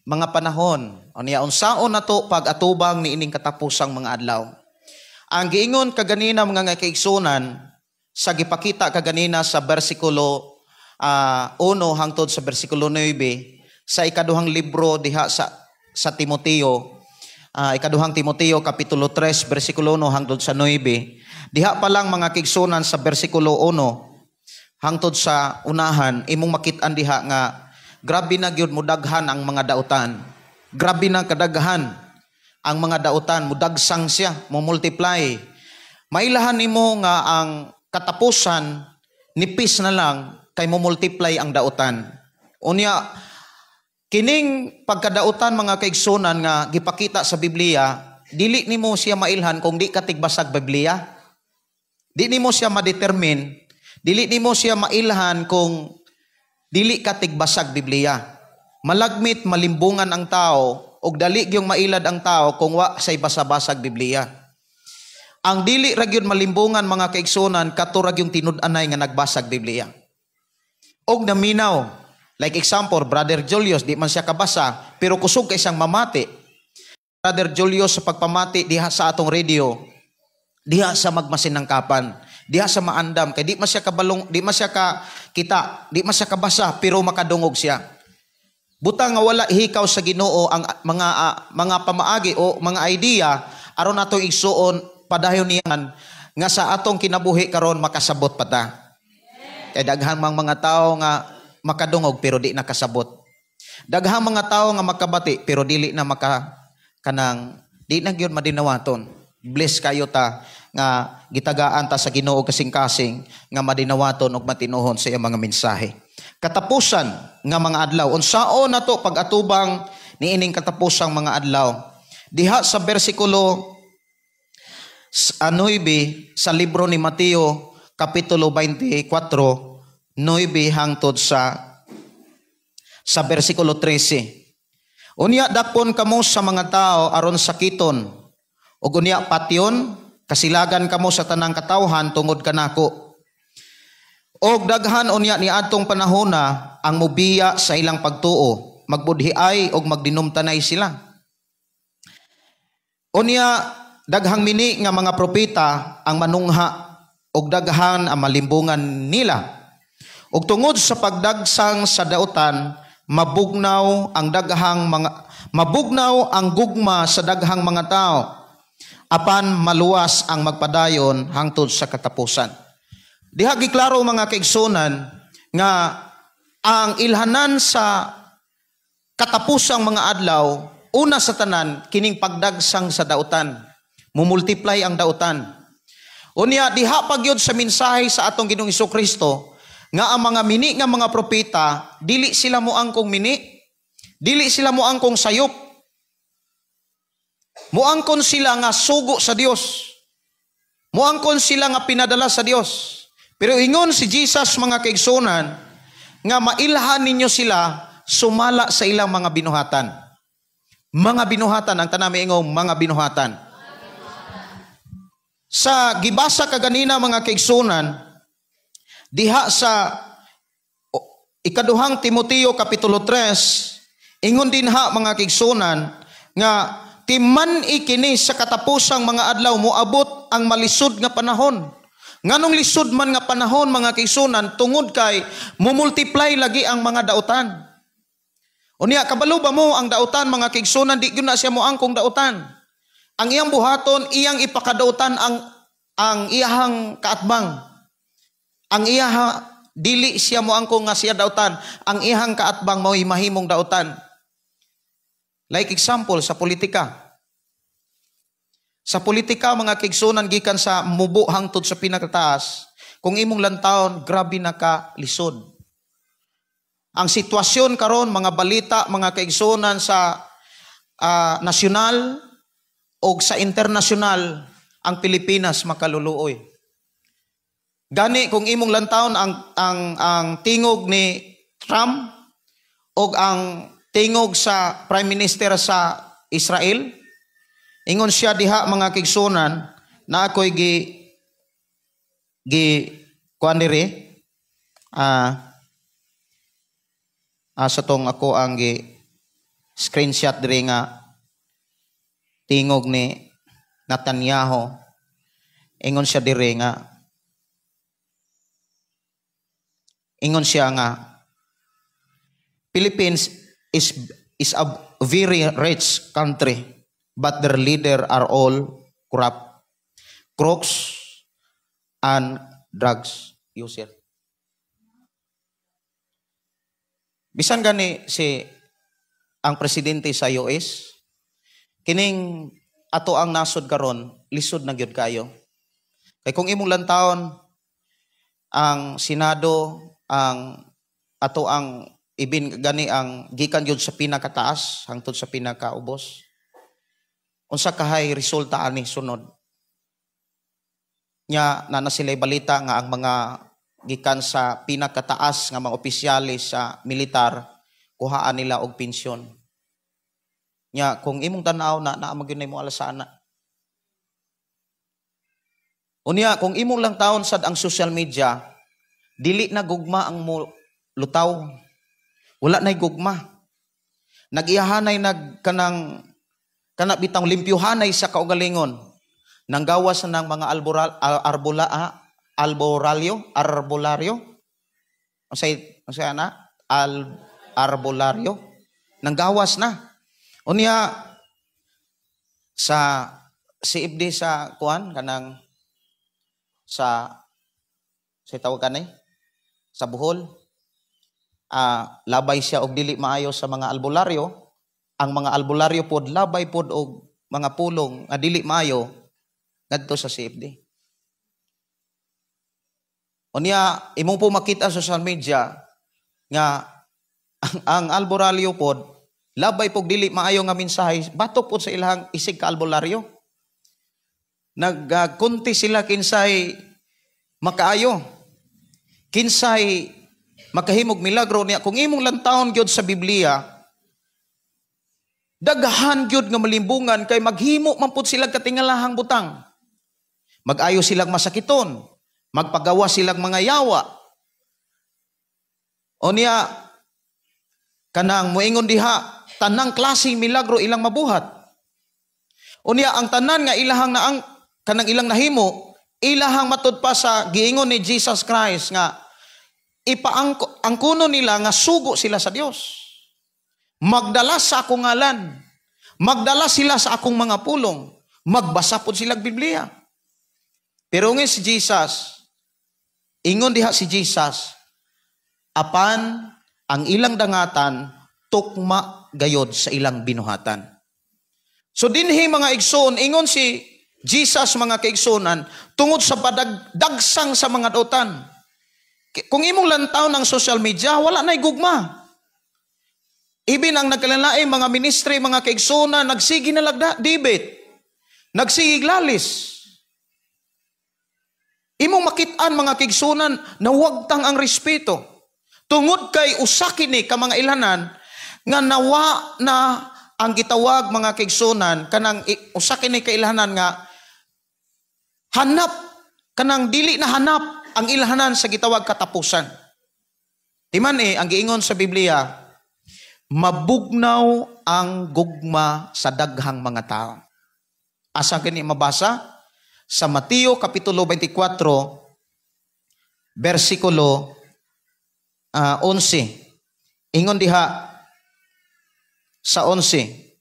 mga panahon. Unya unsaon nato pag-atubang ni ining katapusang mga adlaw. Ang giingon kaganina mga kaigsunan sa gipakita kaganina sa bersikulo 1 hangtod sa bersikulo 9 sa ikaduhang libro diha sa Timoteo, ikaduhang Timoteo kapitulo 3 bersikulo 1 hangtod sa 9. Diha pa lang mga kaigsunan sa bersikulo 1 hangtod sa unahan, imong makit-an diha nga grabe na gyud mudaghan ang mga dautan. Grabe na kadaghan ang mga dautan, mudagsang siya, multiply. Mailahan nimo nga ang katapusan nipis na lang kay multiply ang dautan. Unya kining pagkadautan mga kaigsunan nga gipakita sa Biblia, dili nimo siya mailhan kung di ka tigbasag Biblia. Di nimo siya ma-determine, dili nimo siya mailhan kung dili ka tigbasag Biblia. Malagmit malimbungan ang tao og dali gyung mailad ang tao kung wa say basa-basag Biblia. Ang dili ra gyud malimbungan mga kaigsunan katura gyung tinud-anay nga nagbasag Biblia. Og naminaw, like example, Brother Julius, di man siya kabasa, pero kusog kay siyang mamati. Brother Julius sa pagpamati diha sa atong radio, diha sa magmasinangkapan, diha sa maandam, kay di man siya kabalong, di man siya kita, di man siya kabasa, pero makadungog siya. Butang nga wala hikaw sa Ginoo ang mga pamaagi o mga idea aron nato igsuon padayon niyan nga sa atong kinabuhi karon makasabot pa ta. Kay daghang mga tao nga makadungog pero di nakasabot. Daghang mga tao nga makabati pero dili na di na gyud madinawaton. Bless kayo ta nga gitagaan ta sa Ginoo kasing-kasing nga madinawaton ug matinuhon sa iyang mga mensahe. Katapusan nga mga adlaw. Unsaon nato pag-atubang niining katapusang mga adlaw? Diha sa bersikulo 9 sa libro ni Mateo kapitulo 24 9 hangtod sa bersikulo 13. Unya dakpon kamo sa mga tao aron sakiton ug unya patyon kasilagan kamo sa tanang katawhan tungod kanako. Og daghan unya ni adtong panahona ang mobiya sa ilang pagtuo, magbudhiay og magdinumtanay sila. Unya daghang mini nga mga propeta ang manungha og daghan ang malimbungan nila. Og tungod sa pagdagsang sa dautan, mabugnaw ang gugma sa daghang mga tao, apan maluwas ang magpadayon hangtod sa katapusan. Diha giklaro mga kaigsunan nga ang ilhanan sa katapusang mga adlaw, una sa tanan kining pagdagsang sa dautan, mumultiply ang dautan. Unya diha pagyud sa mensahe sa atong Ginoong Hesukristo nga ang mga mini nga mga propeta dili sila moangkong mini, dili sila moangkong sayop. Moangkon sila nga sugo sa Dios. Moangkon sila nga pinadala sa Dios. Pero ingon si Jesus mga kaigsunan nga mailhan ninyo sila sumala sa ilang mga binuhatan. Mga binuhatan ang tanami ingong mga binuhatan. Sa gibasa kaganina mga kaigsunan diha sa ikaduhang Timoteo kapitulo 3 ingon din ha mga kaigsunan nga timan ikini sa katapusang mga adlaw moabot ang malisod nga panahon. Nganong lisod man nga panahon mga kaigsunan tungod kay mumultiply lagi ang mga dautan. Unya, kabalo ba mo ang dautan, mga kaigsunan, di yun na siya mo angkong dautan. Ang iyang buhaton, iyang ipakadautan ang iyahang kaatbang. Ang dili siya mo angkong nga siya dautan. Ang iyahang kaatbang mo'y mahimong dautan. Like example, sa politika. Sa politika, mga kaigsunan, gikan sa mubo hangtod sa pinakataas, kung imong lantawon, grabe na ka lisod. Ang sitwasyon karon, mga balita, mga kaigsunan sa nasyonal o sa internasyonal, ang Pilipinas makaluluoy. Gani kung imong lantawon ang tingog ni Trump o ang tingog sa Prime Minister sa Israel, ingon siya diha, mga kaigsunan, na ako'y kuan diri sa tong ako ang screenshot diri nga tingog ni Netanyahu. Ingon siya diri nga, ingon siya nga, Philippines is a very rich country, but their leader are all corrupt, crooks and drugs user. Bisan gani ang presidente sa US, kining ato ang nasod karon, lisod na gyud kayo. Kay kung imong lantawon ang Senado, ang ato ang gani ang gikan gyud sa pinakataas hangtod sa pinakaubos. Unsa kahay resulta ani sunod? Nya na sila'y balita nga ang mga gikan sa pinakataas nga mga opisyalis sa militar, kuhaan nila og pensyon. Nya kung imong tanaw na naamag yun mo alasana. Unya kung imong lang taon sad ang social media, dili na gugma ang mo lutaw. Wala nay gugma. Nagiyahanay kana bitang limpyuhanay sa kaugalingon. Nanggawas ng mga arbolaryo. Arbolaryo. Nanggawas na. Unya sa CFD sa kuan kanang sa tawag kanay sa Bohol, labay siya og dili maayo sa mga albularyo. Ang mga albularyo pod labay pod og mga pulong nga dili maayo ngadto sa CFD. Unya imong po makita sa social media nga ang albularyo pod labay pog dili maayo nga mensahe, batok pod sa ilang isig ka albularyo. Nagkunti sila kinsay makaayo, kinsay makahimog milagro niya. Kung imong lantawon gyud sa Biblia, daghan gyud nga malimbungan kay maghimo man pud sila katingalahang butang. Mag-ayo silang masakiton, magpagawa silang mga yawa. O niya kanang moingon diha, tanang klaseng milagro ilang mabuhat. Unya ang tanan nga ilahang kanang ilang nahimo, ilahang matud pa sa giingon ni Jesus Christ nga ang kuno nila nga sugo sila sa Dios. Magdala sa akong ngalan, magdala sila sa akong mga pulong, magbasa pod sila Biblia. Pero nga si Jesus, ingon diha si Jesus, apan ang ilang dangatan tukma gayod sa ilang binuhatan. So dinhi mga igsoon, ingon si Jesus mga kaigsunan, tungod sa padagdagsang sa mga dautan. Kung imong lantaw ng social media, wala na'y gugma. Ibin ang nagkalalaing mga ministry, mga kaigsunan, nagsigi na debate, nagsigi glalis. Imong makitaan mga kaigsunan na wagtang ang respeto. Tungod kay usakini ka mga ilanan nga nawa na ang gitawag mga kaigsunan kanang usakini ka ilanan nga hanap kanang dili na hanap ang ilahanan sa gitawag katapusan. Timan ang giingon sa Biblia, mabugnaw ang gugma sa daghang mga tao. Asa kini mabasa? Sa Mateo Kapitulo 24, versikulo 11. Ingon diha, sa 11.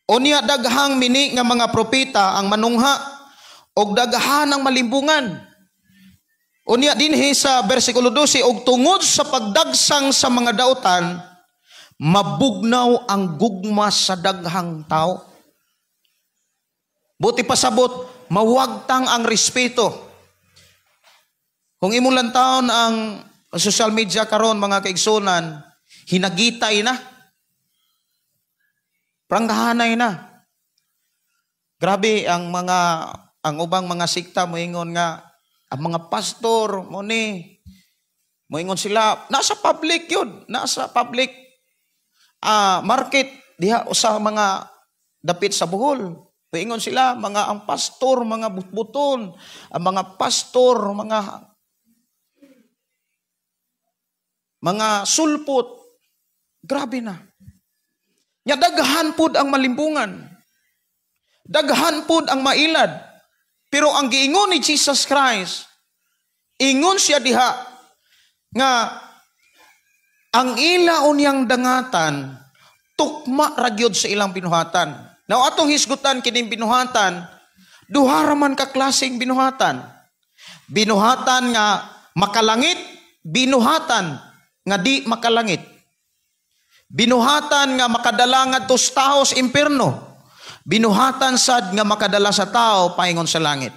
Unya daghang mini nga mga propeta ang manungha og daghan ang malimbungan. Unya dinhi sa bersikulo 12, og tungod sa pagdagsang sa mga dautan, mabugnaw ang gugma sa daghang tao. Buti pasabot, mawagtang ang respeto. Kung imong lantawon ang social media karon mga kaigsunan, hinagitay na. Pranggahanay na. Grabe ang ubang mga sikta moingon nga ang mga pastor moingon sila nasa public yun, nasa public market diha sa mga dapit sa Bohol. Moingon sila ang pastor, mga butbuton, ang mga pastor, mga sulpot. Grabe na. Nya daghan pud ang malimbungan. Daghan pud ang mailad. Pero ang giingon ni Jesus Christ, ingon siya diha nga ang ila unyang dangatan tukma ra gyud sa ilang binuhatan. Now atong hisgutan kining binuhatan, duha ra man ka klaseng binuhatan. Binuhatan nga makalangit, binuhatan nga di makalangit. Binuhatan nga makadala ngadto sa tawo sa impierno. Binuhatan sad nga makadala sa tao paingon sa langit.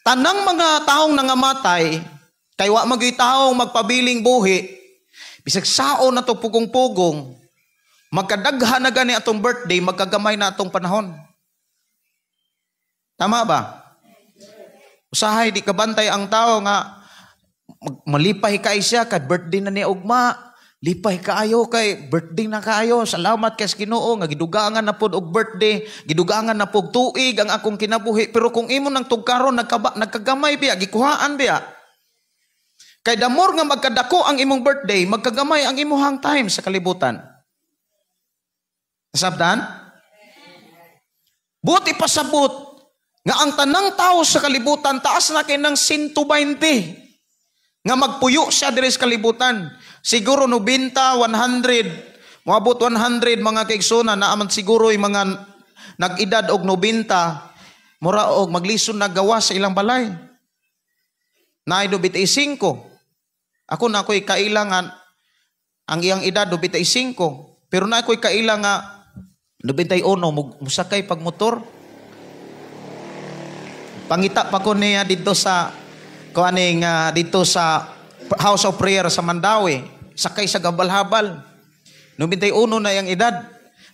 Tanang mga taong nangamatay, kay wa magyud taong magpabiling buhi, bisag saon na to pugong-pugong, magkadaghan na gani atong birthday, magkagamay na atong panahon. Tama ba? Usahay di kabantay ang tao nga malipay kay siya kay birthday na ni ugma. Lipay kaayo kay birthday na kaayo. Salamat kay Ginoo nga gidugangan na pod og birthday, gidugangan na pod tuig ang akong kinabuhi. Pero kung imo nang tugkaron nagkagamay biya, gikuhaan biya. Kay damor nga magkadako ang imong birthday, magkagamay ang imuhang time sa kalibutan. Nasabtan? Buti pasabot nga ang tanang tao sa kalibutan taas na kay ng 120 nga magpuyo siya diri sa kalibutan. Siguro 90, 100, moabot 100 mga kaigsunan na aman siguro yung mga nag-edad og 90, mura og maglison na gawa sa ilang balay. Naay 95. Ako na ako'y kailangan ang iyang edad 95. Pero na ako'y kailangan 91 musakay pag motor. Pangita pa ko niya dito sa dito sa House of Prayer sa Mandawi, sakay sa gabal-habal. 91 na yung edad.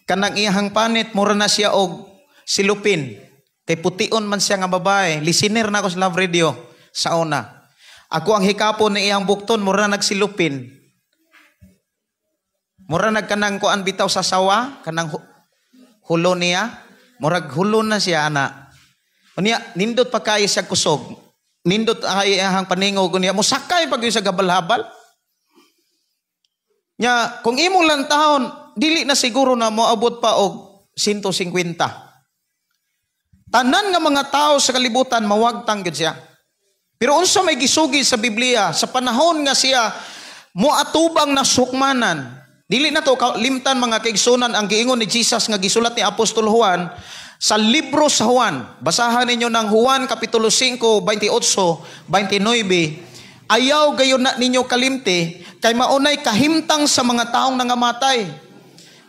Kanang iyahang panit, mura na siya og silupin. Kay pution man siya nga babae. Listener na ako sa Love Radio sa una. Ako ang hikapon na iyang bukton, mura nagsilupin. Mura nagkanang kuan bitaw sa sawa, kanang hulo niya. Murag hulo na siya, ana. Unya, nindot pa kayo siya kusog. Nindot ay ahang paningog niya musakay pag sa gabal-habal. Nya kung imong lantahon dili na siguro na moabot pa og 150. Tanan nga mga tao sa kalibutan mawagtang gid siya. Pero unsa may gisugi sa Biblia sa panahon nga siya moatubang na sukmanan. Dili na to limtan mga kaigsunan ang giingon ni Jesus nga gisulat ni Apostol Juan sa libro sa Juan. Basahan ninyo ng Juan kapitulo 5, 28, 29. Ayaw gayon na ninyo kalimti kay maunay kahimtang sa mga taong nangamatay.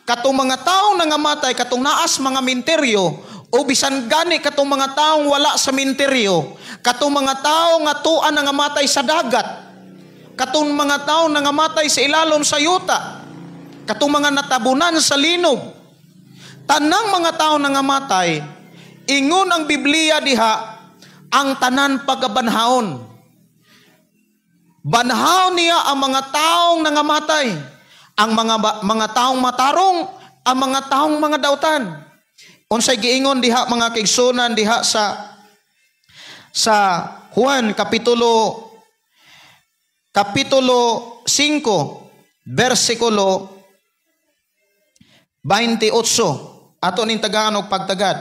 Katong mga taong nangamatay, katong naas mga minteryo, o bisan gani katong mga taong wala sa minteryo, katong mga taong nga tuan nangamatay sa dagat, katong mga taong nangamatay sa ilalom sa yuta, katong mga natabunan sa linog, tanang mga tao nangamatay, ingon ang Biblia diha, ang tanan pagabanhaon. Banhaon niya ang mga taong nangamatay, ang mga taong matarong, ang mga taong mga dautan. Unsay giingon diha mga kaigsunan diha sa Juan kapitulo 5, versikulo 28. Ato ning tagaan og pagtagad.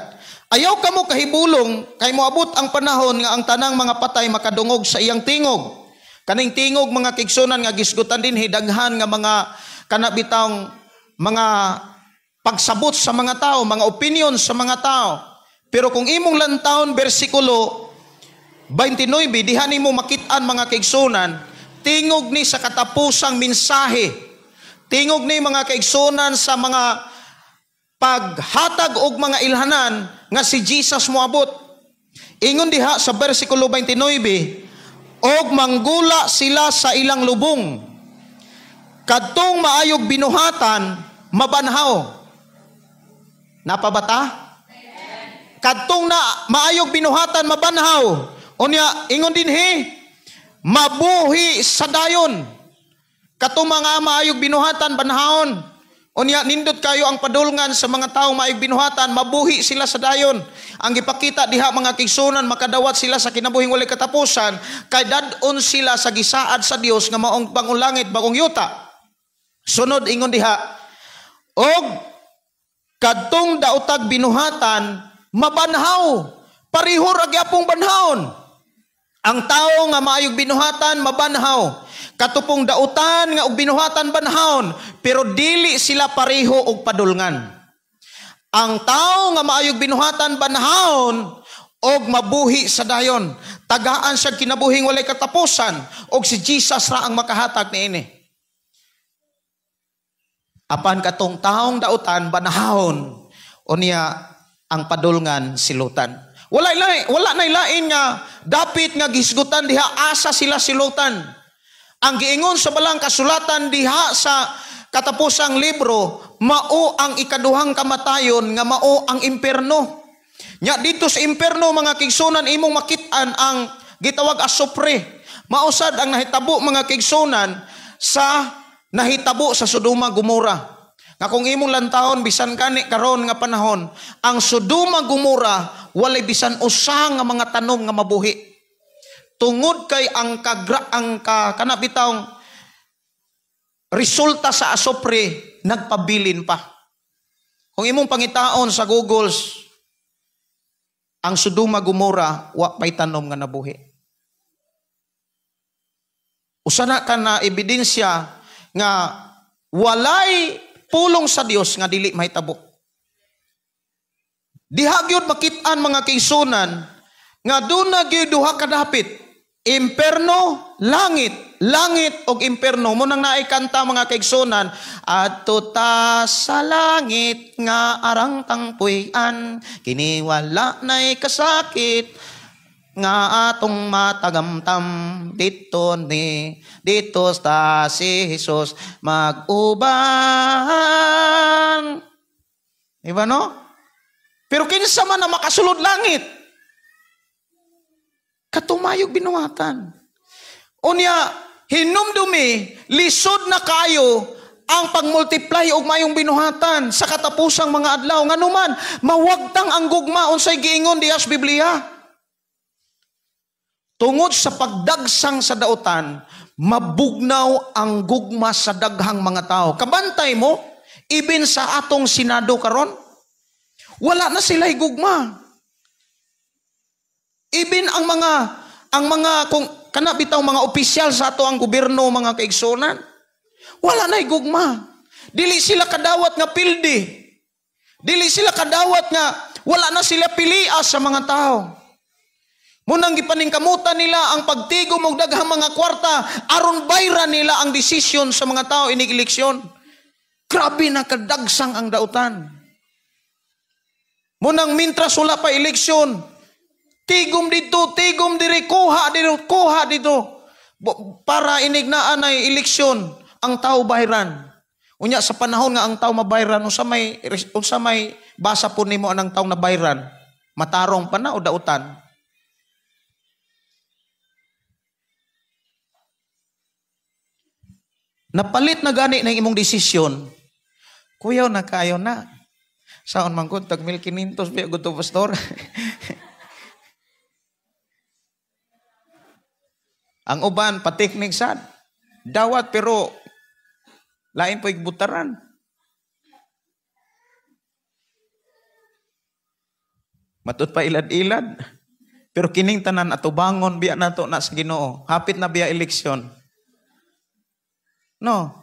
Ayaw kamo kahibulong kay moabot ang panahon nga ang tanang mga patay makadungog sa iyang tingog. Kaning tingog mga kaigsunan nga gisgutan din hidaghan nga mga kanabitang mga pagsabot sa mga tao, mga opinion sa mga tao. Pero kung imong lantawon bersikulo 29, diha nimo makit-an mga kaigsunan, tingog ni sa katapusang mensahe. Tingog ni mga kaigsunan sa mga paghatag og mga ilhanan nga si Jesus moabot. Ingon diha sa bersikulo 29, og manggula sila sa ilang lubong. Kadtong maayog binuhatan, mabanhaw. Napabata? Kadtong na maayog binuhatan, mabanhaw. Unya, ingon din mabuhi sa dayon. Kadtong mga maayog binuhatan, banhawon. Unya, nindot kayo ang padulngan sa mga taong maayog binuhatan, mabuhi sila sa dayon. Ang gipakita diha mga kaigsunan, makadawat sila sa kinabuhing walay katapusan, kay dadon sila sa gisaad sa Dios nga maong bagong langit, bagong yuta. Sunod ingon diha, og kadtong daotag binuhatan, mabanhaw, parihor agyapong banhawon. Ang tao nga maayog binuhatan, mabanhaw. Katupong dautan nga og binuhatan banhawon, pero dili sila pareho og padulngan. Ang tao nga maayog binuhatan banhawon og mabuhi sa dayon. Tagaan siya kinabuhing walay katapusan, og si Jesus ra ang makahatag niini. Apan katong taong dautan banahon, unya ang padulngan silutan. Wala nay lain nga dapit nga gisgutan diha asa sila silutan. Ang giingon sa balang kasulatan diha sa katapusang libro, mao ang ikaduhang kamatayon nga mao ang impierno. Nya dito sa impierno mga kaigsunan imong makit-an ang gitawag as sopre. Mausad ang nahitabo mga kaigsunan sa nahitabo sa Sodoma Gomora. Nga kung imong lantahon bisan kani karon nga panahon, ang Sodoma Gomora walay bisan usa nga mga tanom nga mabuhi. Tungod kay ang kanabitawng resulta sa asopre nagpabilin pa. Kung imong pangitaon sa Google, ang Sodoma Gomora wa pay tanom nga nabuhi. Usa na ka na ebidensya nga walay pulong sa Dios nga dili mahitabo. Diha gyud makit-an mga kaigsunan nga duna gyud duha ka dapit. Imperno, langit, langit og imperno. Mo nang naay kanta mga kaigsunan, adto ta sa langit nga arang tangpuy-an, kini wala nay kasakit nga atong matagamtam dito ta si Jesus mag-uban. Diba no? Pero kinsa man na makasulod langit, katumayog binuhatan. Unya, hinumdumi, lisod na kayo ang pagmultiply og mayong binuhatan sa katapusang mga adlaw. Nga numan, mawagtang ang gugma unsay giingon diha sa Biblia. Tungod sa pagdagsang sa dautan, mabugnaw ang gugma sa daghang mga tao. Kabantay mo, even sa atong Senado karon, wala na sila'y gugma. Even ang mga kung kanabitaw mga opisyal sa ato ang gobyerno mga kaigsunan, wala na'y gugma. Dili sila kadawat nga pildi. Dili sila kadawat nga wala na sila pilia sa mga tao. Munang gipaningkamutan nila ang pagtigom og daghang mga kwarta aron bayran nila ang desisyon sa mga tao inig eleksyon. Grabe na kadagsang ang dautan. Munang mintras wala pa eleksyon, tigom dito, tigom diri, kuha dito. Para inignaan ay eleksyon, ang tao bayran. Unya sa panahon nga ang tao mabayran, unsa may basa po nimo anang tao na bayran? Matarong pa na o dautan? Napalit na gani ng imong desisyon, kuyaw na kayo na. Saon man gud tag 1,500 biya gud to pastor. Ang uban patiknik sad. Dawat pero lain po igbutaran. Matut pa ilad-ilad. Pero kining tanan atubangon biya nato na sa Ginoo. Hapit na biya eleksyon. No.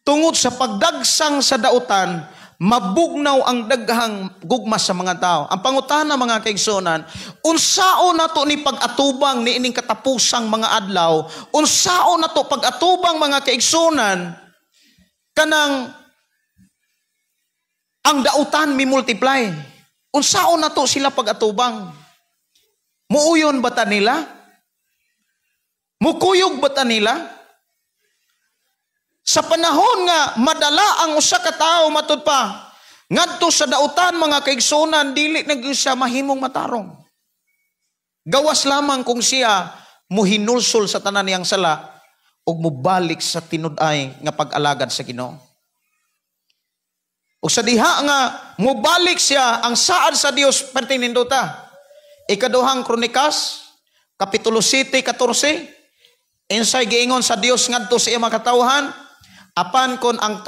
Tungod sa pagdagsang sa dautan, mabugnaw ang daghang gugma sa mga tao. Ang pangutana mga kaigsunan, unsao nato ni pag-atubang ni ining katapusang mga adlaw, unsao nato pag-atubang mga kaigsunan, kanang ang dautan mi multiply. Unsao nato sila pag-atubang? Muuyon ba ta nila? Mukuyog ba ta nila? Sa panahon nga madala ang usa ka tawo matud pa ngadto sa dautan mga kaigsunan, dili na gyud siya mahimong matarong. Gawas lamang kung siya muhinulsol sa tanan niyang sala ug mubalik sa tinud-ay nga pag-alagad sa Ginoo. Ug sa diha nga mubalik siya ang saad sa Dios pertininduta. Ikaduhang Kronikas kapitulo 7:14, insay giingon sa Dios ngadto sa iyang makatawhan, apan kon ang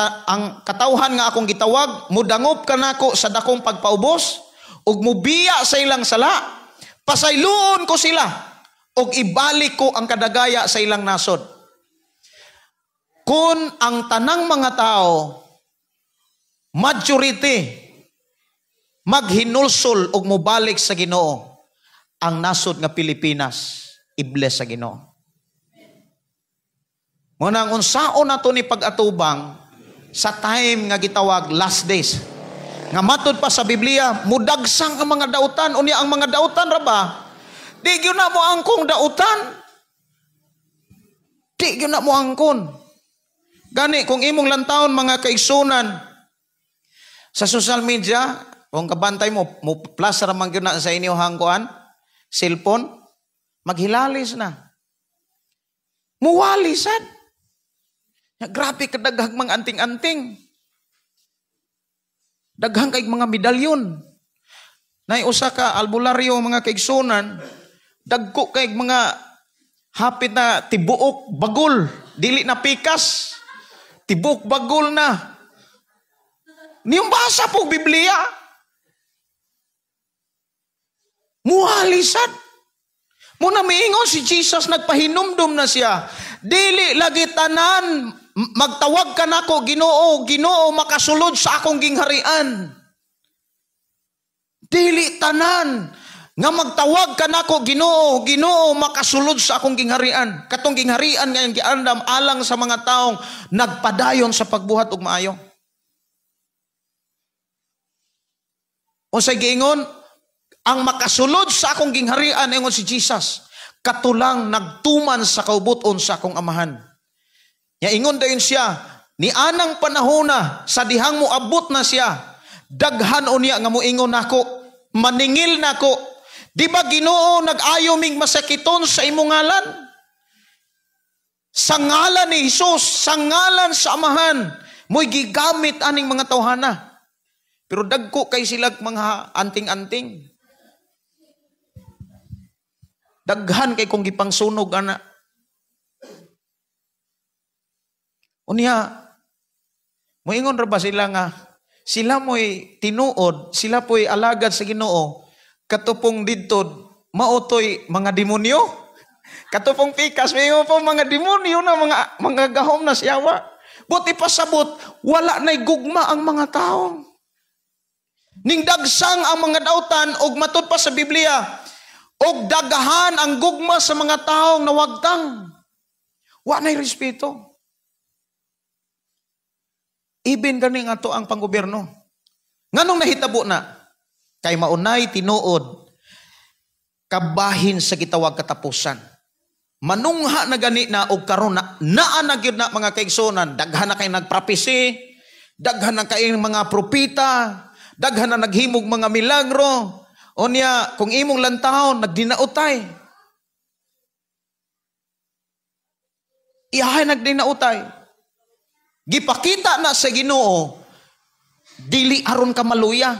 katawhan nga akong gitawag, mudangop ka nako sa dakong pagpaubos, ug mubiya sa ilang sala, pasayloon ko sila, ug ibalik ko ang kadagaya sa ilang nasod. Kung ang tanang mga tao, majority, maghinulsol ug mubalik sa Ginoo, ang nasod nga Pilipinas, ibles sa Ginoo. Ngunang unsaon nato ni pag-atubang sa time nga gitawag last days. Nga matod pa sa Biblia, mudagsang ang mga dautan. Unya ang mga dautan ra ba? Di gyud na mo angkon dautan. Di gyud na mo angkon. Gani kung imong lantawon mga kaigsunan sa social media, kung kabantay mo plus ra man gyud na sa inyo hangkuan, cellphone, maghilalis na. Muwalisan. Grabe ka daghang mga anting-anting. Daghang kay mga medalyon. Nay usa ka albularyo mga kaigsunan, dagko kay mga hapit na tibuok bagol, dili na pikas. Tibuok bagol na. Niyong basa po Biblia. Muhalisan. Muna miingon si Jesus, nagpahinumdum na siya. Dili lagi tanan magtawag ka nako Ginoo, Ginoo makasulod sa akong gingharian. Dili tanan nga magtawag ka nako Ginoo, Ginoo makasulod sa akong gingharian. Katong gingharian nga giandam alang sa mga taong nagpadayon sa pagbuhat ug maayo. O sa giingon, ang makasulod sa akong gingharian ingon si Jesus, katulang nagtuman sa kaubuton sa akong amahan. Ya ingon dayon siya, ni anang panahona sa dihang mo abot na siya, daghan unya nga moingon nako, maningil nako. Di ba Ginoo nag-ayo ming masakiton sa imong ngalan? Sa ngalan ni Jesus, sa ngalan sa amahan, mo'y gigamit aning mga tawhana. Pero dagko kay sila mga anting-anting. Daghan kay kung gipangsunog ana. Unya, moingon ra ba sila nga sila mo'y tinuod, sila po'y alagad sa Ginoo, katupong didto mautoy mga demonyo? Katupong pikas may po mga demonyo na mga gahom na siyawa. Buti pasabot, wala na'y gugma ang mga tao. Ning dagsang ang mga dautan og matud pa sa Biblia, og dagahan ang gugma sa mga taong nawagtang. Wa na'y respeto. Even gani nga to ang panggobyerno. Nganong nahitabo na? Kay maunay tinuod, kabahin sa gitawag katapusan. Manungha na gani na og karon na naa na gyud na mga kaigsunan, daghan na kay nagpropesi, daghan na kay mga propita, daghan na naghimog mga milagro. Unya kung imong lantahon nagdinautay. Iyahay nagdinautay. Gipakita na sa Ginoo, dili aron ka maluya.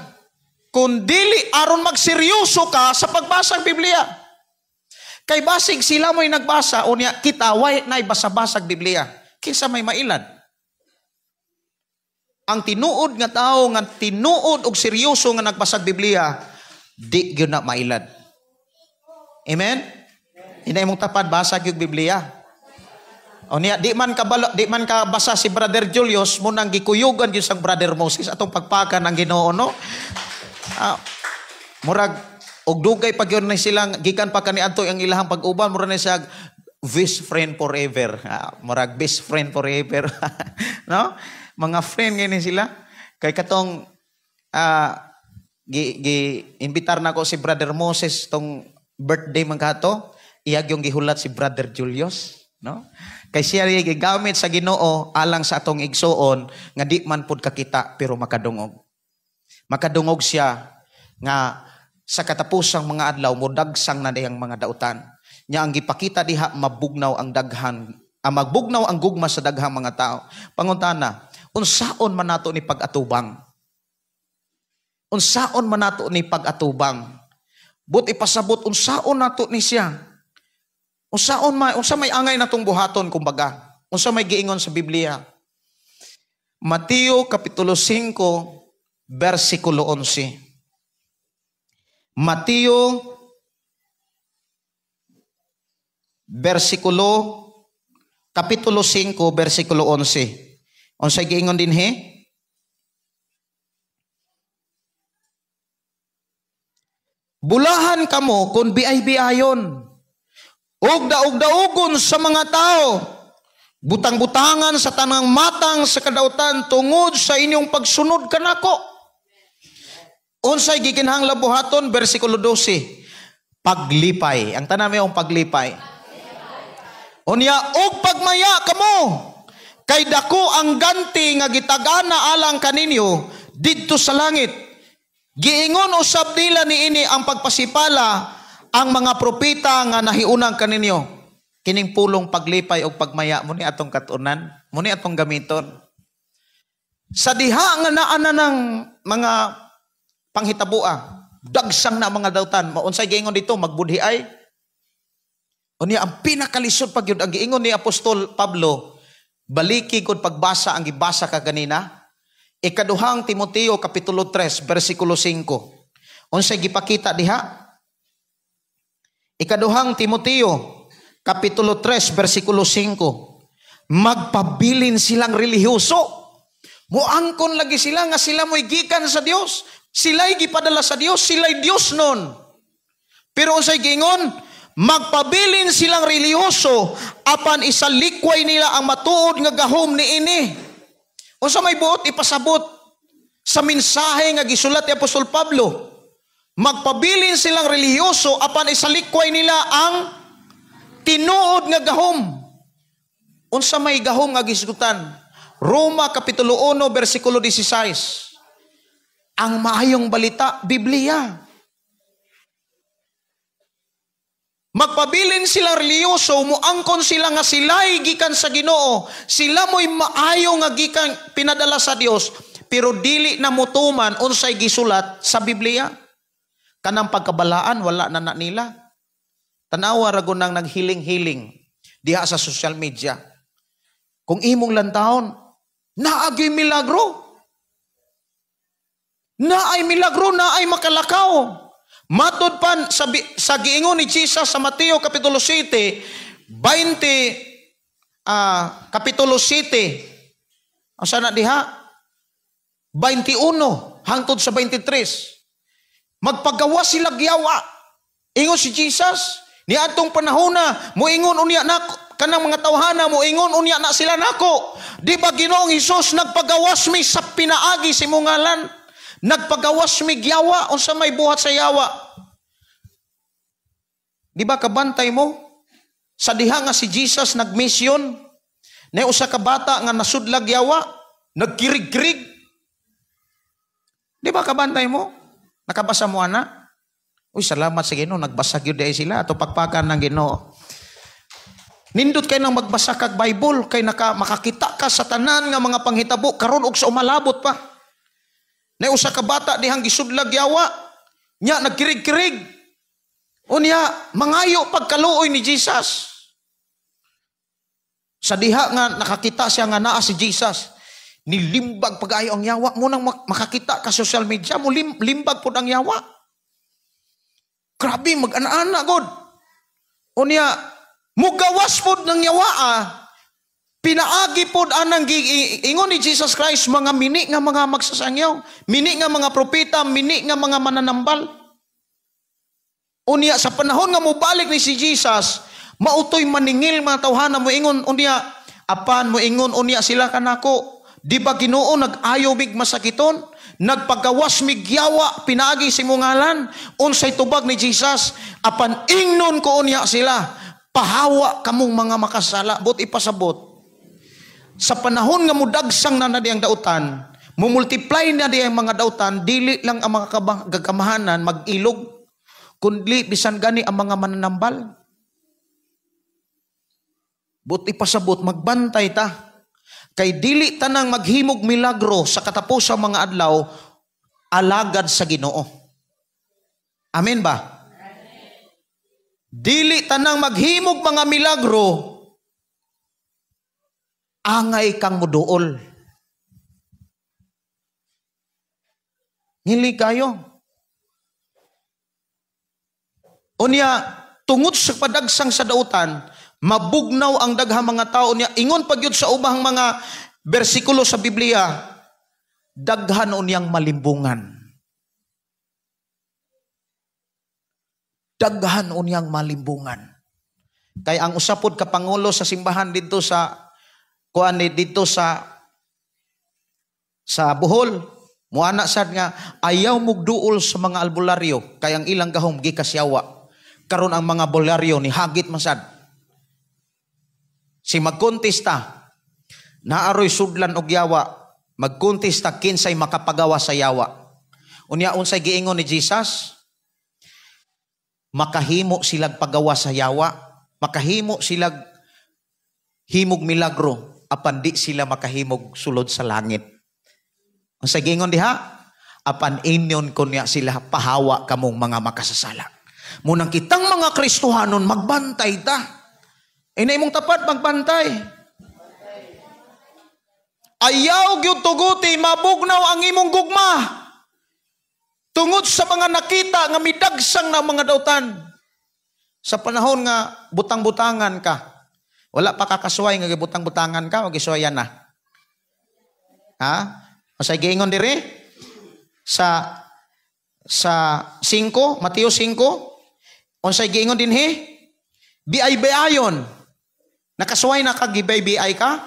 Kung dili aron magseryoso ka sa pagbasa ng Biblia. Kay basig sila mo'y nagbasa, unya kita way na'y basa-basag Biblia. Kinsa may mailan. Ang tinuod nga tao nga tinuod og seryoso nga nagbasag Biblia, di gyud na mailad. Amen? Hinay mong tapad basa gyud Biblia. O niya, di man ka basa si Brother Julius mo nang gikuyugan gyud sang Brother Moses atong pagpakan ang Ginoo, no? Murag og dugay pa gyud na silang gikan pa kaniadto ang ilahang pag-uban, mura na siya best friend forever. Murag best friend forever. No? Mga friend gani sila. Kay katong imbitar na ko si Brother Moses tong birthday man kato, iyag yung gihulat si Brother Julius, no? Kay siya gigamit sa Ginoo alang sa atong igsuon nga di man pud kakita pero makadungog. Makadungog siya nga sa katapusang mga adlaw modagsang na diyang mga dautan. Nya ang gipakita diha mabugnaw ang daghan, magbugnaw ang gugma sa daghang mga tao. Pangutana, unsaon man nato ni pag-atubang? Unsaon man nato ni pag-atubang? But ipasabot unsaon nato ni siya? Unsa may angay natong buhaton kumbaga? Unsa may giingon sa Biblia? Mateo kapitulo 5 versikulo 11. Mateo kapitulo 5 versikulo 11. Unsay giingon dinhi? Bulahan kamo kung biay-biayon, ug daog-daogon sa mga tao, butang-butangan sa tanang matang sa kadautan tungod sa inyong pagsunod kanako. Unsay gikinahanglan buhaton? Versikulo 12. Paglipay. Ang tanami yung paglipay. Unya, og pagmaya kamo, kay dako ang ganti nga gitagana alang kaninyo didto sa langit. Giingon usab nila niini ang pagpasipala ang mga propeta nga nahiunang kaninyo. Kining pulong paglipay o pagmaya muni atong katunan, muni atong gamiton. Sa diha nga naana ng mga panghitabua, dagsang na mga dautan, maunsay giingon dito magbudhiay. Unya ang pinakalisod pag yun ang giingon ni Apostol Pablo, baliki kod pagbasa ang gibasa ka kanina. Ikaduhang Timoteo kapitulo 3 versikulo 5. Unsay gipakita diha? Ikaduhang Timoteo kapitulo 3 versikulo 5. Magpabilin silang relihiyoso. Muangkon lagi sila nga sila mo'y gikan sa Dios. Sila'y gipadala sa Dios, sila'y Dios nun. Pero unsay giingon? Magpabilin silang relihiyoso apan isalikway nila ang matuod nga gahom niini. Unsa may buot ipasabot sa mensahe nga gisulat ni Apostol Pablo. Magpabilin silang relihiyoso apan isalikway nila ang tinuod nga gahom. Unsa may gahom nga gisgutan? Roma kapitulo 1 versikulo 16. Ang maayong balita, Biblia. Magpabilin silang reliyoso, muangkon sila nga sila'y gikan sa Ginoo. Sila mo'y maayo nga gikan pinadala sa Dios, pero dili na mutuman unsay gisulat sa Biblia. Kanang pagkabalaan wala na nila. Tanawa ra gunang naghiling-hiling diha sa social media. Kung imong lantahon, naagi milagro. Naay milagro, naay makalakaw. Matod pan sa giingon ni Jesus sa Mateo kapitulo 7, kapitulo 7. Asa na diha? 21 hangtod sa 23. Magpagawa sila giyawa. Ingon si Jesus, niadtong panahon na moingon unya na kanang mga tawhana moingon unya na sila nako. Di ba Ginoong Hesus nagpagawas mi sa pinaagi si imong ngalan? Nagpagawas mi giyawa unsa may buhat sa yawa. Di ba kabantay mo? Sa diha nga si Jesus nagmisyon, na usa ka bata nga nasudlag yawa, nagkirig-kirig. Di ba kabantay mo? Nakabasa mo ana? Uy, salamat sa Ginoo, nagbasa gyud day sila ato pagpakan ng Ginoo. Nindot kay nang magbasa kag Bible kay makakita ka sa tanan nga mga panghitabo karon og sa umalabot pa. Na usa ka bata dihang gisudlag yawa, nya nagkirig-kirig. Unya mangayo pagkaluoy ni Jesus. Sa diha nga nakakita siya nga naa si Jesus, nilimbag pag-ayo ang yawa mo nang makakita ka social media mo limbag pud ang yawa. Grabe, mag-ana-ana, God. Unya, mugawas po ng yawa, pinaagi po anang ingon ni Jesus Christ, mga mini nga mga magsasangyaw, mini nga mga propeta, mini nga mga mananambal. Unya, sa panahon nga mubalik ni si Jesus, mautoy maningil mga tawhana mo ingon, unya, apan mo ingon, unya sila kanako, di ba Ginoo nag-ayaw mig masakiton? Nagpagawas migyawa, pinaagi si mungalan, unsay tubag ni Jesus, apan ingnon ko unya sila, pahawa kamong mga makasala, but ipasabot. Sa panahon nga mudagsang na diyang dautan, mumultiply na diyang mga dautan, dili lang ang mga gagamahanan mag-ilog, kundi bisan gani ang mga mananambal. But ipasabot, magbantay ta. Kay dili tanang maghimog milagro sa katapusang mga adlaw, alagad sa Ginoo. Amen ba? Dili tanang maghimog mga milagro, angay kang muduol. Ngili kayo. Unya, tungod sa padagsang sa dautan, mabugnaw ang daghang mga tao niya. Ingon pagyud sa ubang mga bersikulo sa Biblia, daghan unyang malimbungan. Daghan unyang malimbungan. Kay ang usapod ka pangulo sa simbahan dito sa Bohol, muana sad nga ayaw mugduol sa mga albularyo kay ang ilang gahom gikasyawa. Karon ang mga albularyo ni hagit masad. Si magkontesta, naaroy sudlan og yawa, magkontesta kinsay makapagawa sa yawa. Unya unsay giingon ni Jesus? Makahimo silag pagawa sa yawa, makahimo silag himog milagro, apan di sila makahimog sulod sa langit. Unsay giingon diha? Apan inyon kunya sila pahawa kamong mga makasasala. Munang kitang mga Kristohanon magbantay ta. Ina imong tapat magbantay. Ayaw gyud tuguti mabugnaw ang imong gugma. Tungod sa mga nakita nga midagsang na mga dautan. Sa panahon nga butang-butangan ka. Wala pa kakasuway nga gibutang-butangan ka o gisuwayan na. Ha? Masay giingon diri sa 5, Mateo 5. Unsay giingon dinhi? Biay-biayon. Nakasuway na kag gibay-biay ka?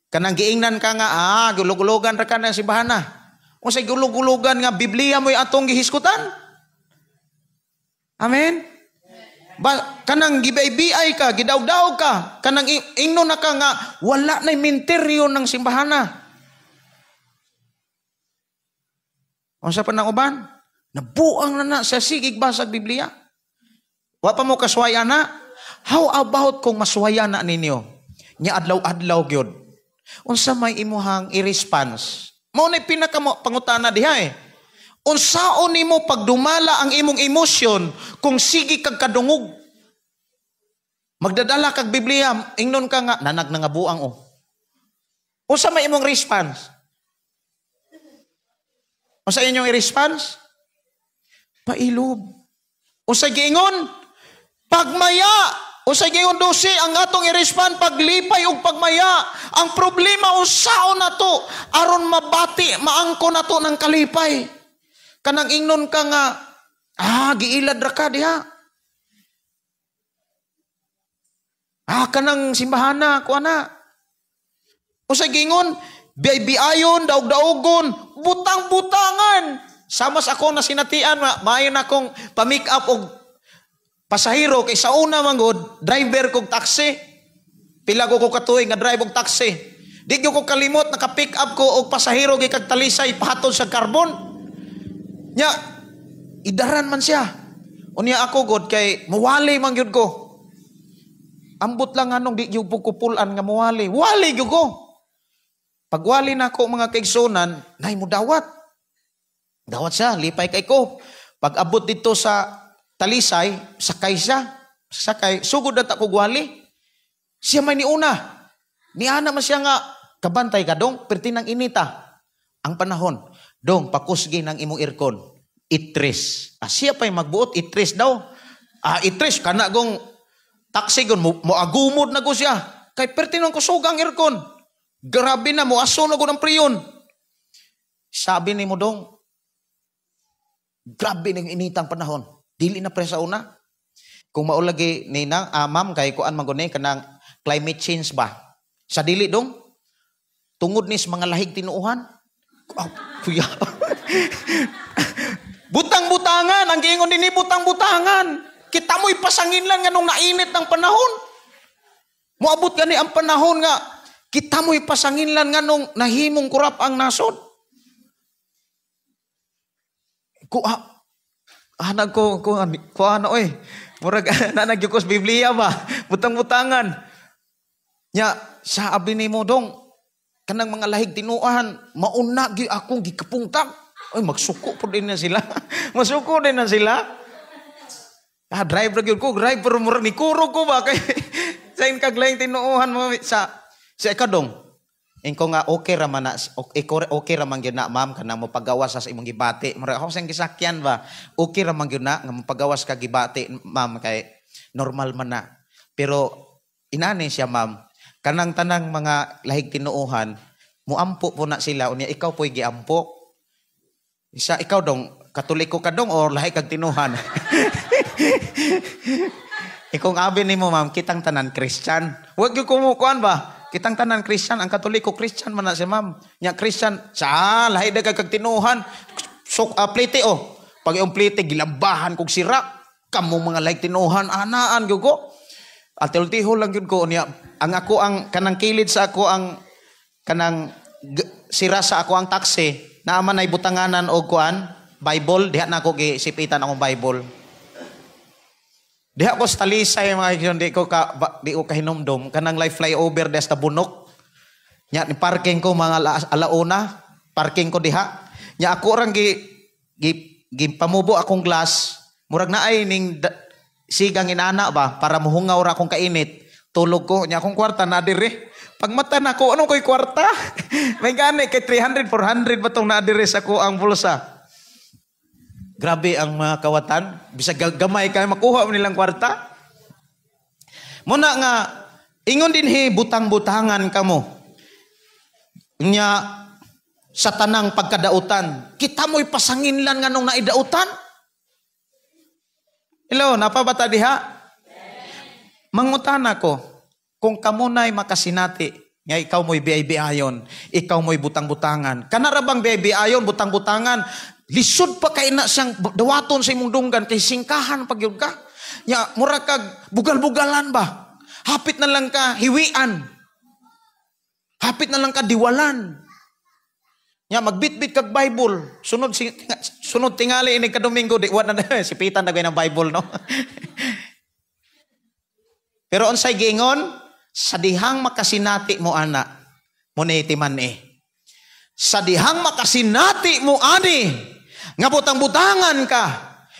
Kanang giingnan ka nga, gulugulugan ra ka na simbahan na. Unsay gulugulugan nga Biblia mo'y atong gihiskutan? Amen? Kanang gibay-biay ka, gidawdaw ka, kanang ingnon na ka nga, wala na'y minteryo ng simbahan na. Unsa pa nang uban? Nabuang na sa sigig basag Biblia. Wa pa mo kaswayan na? How about kung maswayan na ninyo? Nya adlaw-adlaw gyud. Unsa may imuhang i-response? Mao na pinaka-pangutana diha eh. Unsaon nimo pagdumala ang imong emosyon kung sige kag kadungog? Magdadala kag Biblia, ingnon ka nga, nanag na nga buang o. Unsa may imong response? Unsa inyong i-response? Pailob. Unsa giingon? Pagmaya. Unsa giingon 12 ang atong i-respond paglipay og pagmaya. Ang problema unsaon nato aron mabati, maangko nato ng kalipay. Kanang ingnon ka nga, giilad ra ka diha. Kanang simbahana ko ana. Unsa giingon? Biay-biayon, daog-daogon, butang-butangan. Samas ako na sinatian, maayon akong pa-make up og pasahero kay sa una manggod, driver kog taxi. Pila ko katuig nga drive og taxi. Di ko kalimot naka-pick up ko og pasahero gi kag Talisay pahatod sa Carbon. Nya idaran man siya. Unya ako god kay muwali man gyud ko. Ambot lang anong di gyud pukupulan nga muwali. Wali gyud ko. Pagwali na ako mga kaigsunan, nay mo dawat. Dawat siya, lipay kay ko. Pag abot dito sa Talisay, sakay siya. Sakay, sugod na ko gwali. Siya may niuna. Niana man siya nga, kabantay ka dong, perti ng inita. Ang panahon, dong, pakusgi ng imong aircon. itris. Siya pa'y magbuot, itris daw. Itris, kana gong taxi gon, mo agumod na ko siya. Kay pertinong ko sugang aircon. Grabe na, mo aso na ko ng priyon. Sabi ni mo dong, grabe ng initang panahon. Dili na pre sa una. Kung maulagi ni na, ma'am, kay kuan magunay kanang climate change ba? Sa dili dong, tungod ni sa mga lahig tinuuhan. Kuya. Butang-butangan, ang giingon din ni butang-butangan. Kita mo'y pasangin lang nga nung nainit ng panahon. Muabot gani ang panahon nga, kita mo'y pasangin lang nga nung nahimong kurap ang nasod. Hanag ko ano murag nanagikos Biblia ba? Butang-butangan. Nya, sabi ni mo dong, kanang mga lahig tinuuhan, mauna gi akong gikapungtak. Ay, magsuko po din na sila. Masuko din na sila. Driver yun ko. Driver mo rin. Ikuro ko ba? Kay, sa inkaglayang tinuuhan mo. Sa ikadong. Inko nga, okay raman na. Okay raman yun na, ma'am, ka na mo pagawas sa imong gibati. Mara, ako sa gisakyan ba? Okay raman yun na, nga mo pagawas ka gibati, ma'am, kay normal man na. Pero, inani siya, ma'am. Kanang tanang mga lahig tinuuhan, muampo po na sila. Unya, ikaw po'y giampo. Isa, ikaw dong, katoliko ka dong o lahi kag tinuhan? Ikong abi ni mo, ma'am, kitang tanan Christian. Huwag yung kumukuan ba? Kitang tanan Christian, ang katoliko Christian man na si ma'am. Nya Christian, lahi da kag tinuhan. So, plite pag yung plite, gilambahan kong sira. Kamu mga lahi tinuhan, anaan ko. Atil-tiho lang yun ko. Ang ako, kanang kilid sa ako, kanang sira sa ako ang taxi. Naaman ay butanganan o kuan, Bible, diha na ako gisipitan akong Bible. Diha ko sa talisay mga kaibigan, di ko kahinumdum, kanang life flyover des ta bunok. Nya ni parking ko mga alauna, parking ko diha. Nya ako orang pamubo akong glass, murag na ay ning sigang inana ba para muhungaw ra akong kainit. Tulog ko, nya akong kwarta na dire. Pag mata na ko, anong ko'y kwarta? May gani, kay 300, 400 ba itong na-address ako ang bulsa? Grabe ang mga kawatan. Bisag gamay kayo, makuha mo nilang kwarta. Muna nga, ingon din butang-butangan ka mo. Nya, sa tanang pagkadautan, kita mo'y pasanginlan nga nung naidautan? Hello, napabata diha? Mangutan ako. Kung kamunay makasinati, nga ikaw mo'y biay-biayon, ikaw mo'y butang-butangan. Kanarabang biay-biayon, butang-butangan, lisod pa kay na siyang dawaton sa imong dunggan, kay singkahan pag yun ka. Nya, mura kag bugal-bugalan ba? Hapit na lang ka, hiwian. Hapit na lang ka, diwalan. Nya, magbit-bit kag Bible. Sunod tingali ini kadomingo, sipitan na kayo ng Bible, no? Pero unsay giingon, sa dihang makasinati mo ana, muniti man Sa dihang makasinati mo ani, nga butang-butangan ka,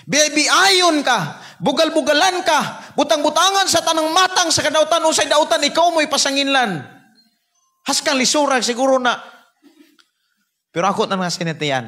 biay-biayon ka, bugal-bugalan ka, butang-butangan sa tanang matang sa kadautan, usay dautan, ikaw mo'y pasanginlan. Haskang lisurag siguro na. Pero ako na nga sinitiyan,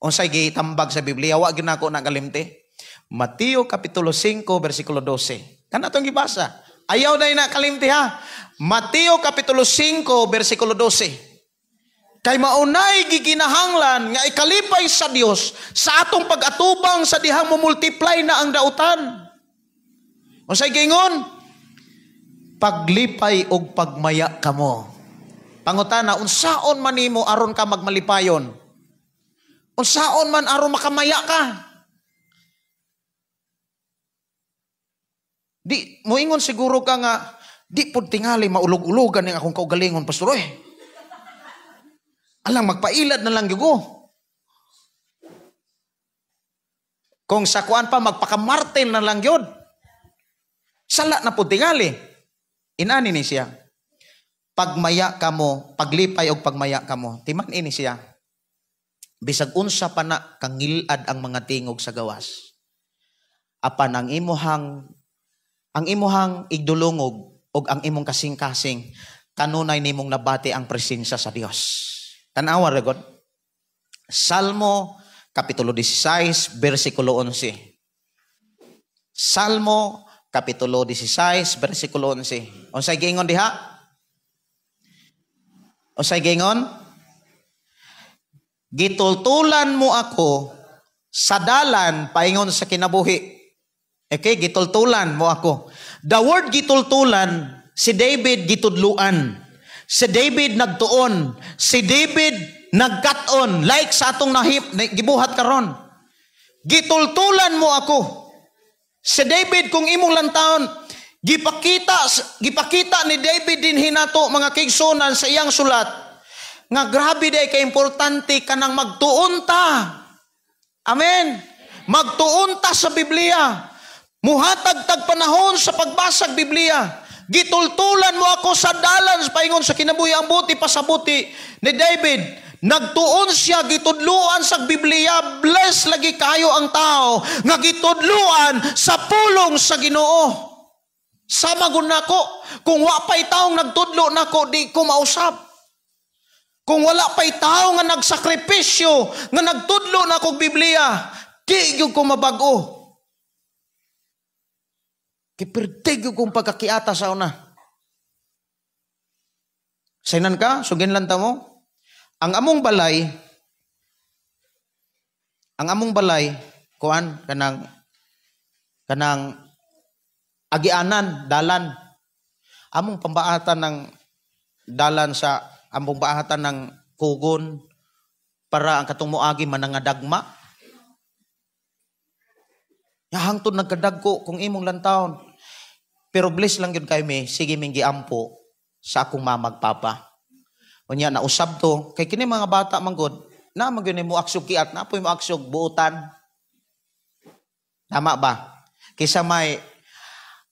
unsay gitambag sa Biblia, wag na ako nagalimte. Mateo Kapitulo 5, versikulo 12. Kan atong gibasa. Ayaw na nakalimti ha. Mateo Kapitulo 5, versikulo 12. Kay maunay giginahanglan nga ikalipay sa Dios sa atong pag-atubang sa dihang multiply na ang dautan. Unsay gingon? Paglipay og pagmaya kamo. Pangutana, unsaon man nimo aron ka magmalipayon? Unsaon man aron makamaya ka? Di, moingon siguro ka nga, di po tingali maulog-ulogan ng akong kaugalingon, pastor. Alang, magpailad na lang yugo. Kung sa kuan pa, magpakamartin na lang yun. Sala na po tingali. Inani ni siya. Pagmaya ka mo, paglipay o pagmaya ka mo. Timan ini siya. Bisag unsa pa na kangilad ang mga tingog sa gawas. Apan ang imuhang igdulungog o ang imong kasing-kasing, kanunay nimong nabati ang presensya sa Dios. Tanawa, Regon. Salmo Kapitulo 16, versikulo 11. Salmo, Kapitulo 16, versikulo 11. Unsay giingon diha? Unsay giingon? Gitultulan mo ako sa dalan paingon sa kinabuhi. Okay, gitultulan mo ako. The word gitultulan, si David gitudluan. Si David nagtuon. Si David nagkaton. Like sa atong gibuhat karon. Gitultulan mo ako. Si David kung imong lantawon, gipakita ni David din hinato mga kigsunan sa iyang sulat nga grabe day ka importante kanang magtuon ta. Amen. Magtuon ta sa Biblia. Muhatag tag panahon sa pagbasag Biblia. Gitultulan mo ako sa dalan paingon sa kinabuhi. Ang buti pasabuti ni David. Nagtuon siya, gitudluan sa Biblia. Bless lagi kayo ang tao nga gitudluan sa pulong sa Ginoo. Sama gun nako, kung wa pay taong nagtudlo nako, di ko mausap. Kung wala pay tao nga nagsakripisyo, nga nagtudlo nako Biblia, di gyud ko mabag-o. Kipertig gyud kong pagkakiata sa una. Saynan ka, sugin lang ta mo. Ang among balay, kuan kanang agianan, dalan. Among pambaatan ng dalan sa among baatan ng kugon para ang katong moagi manangadagma. Hangtod nagkadagko kung imong lantawon. Pero bless lang yun kayo sige ming giampo sa akong mamagpapa. Unya na usab to kay kini mga bata manggod na magyud mo aksyon kiat na poy mo aksyon buutan. Tama ba? Kisa may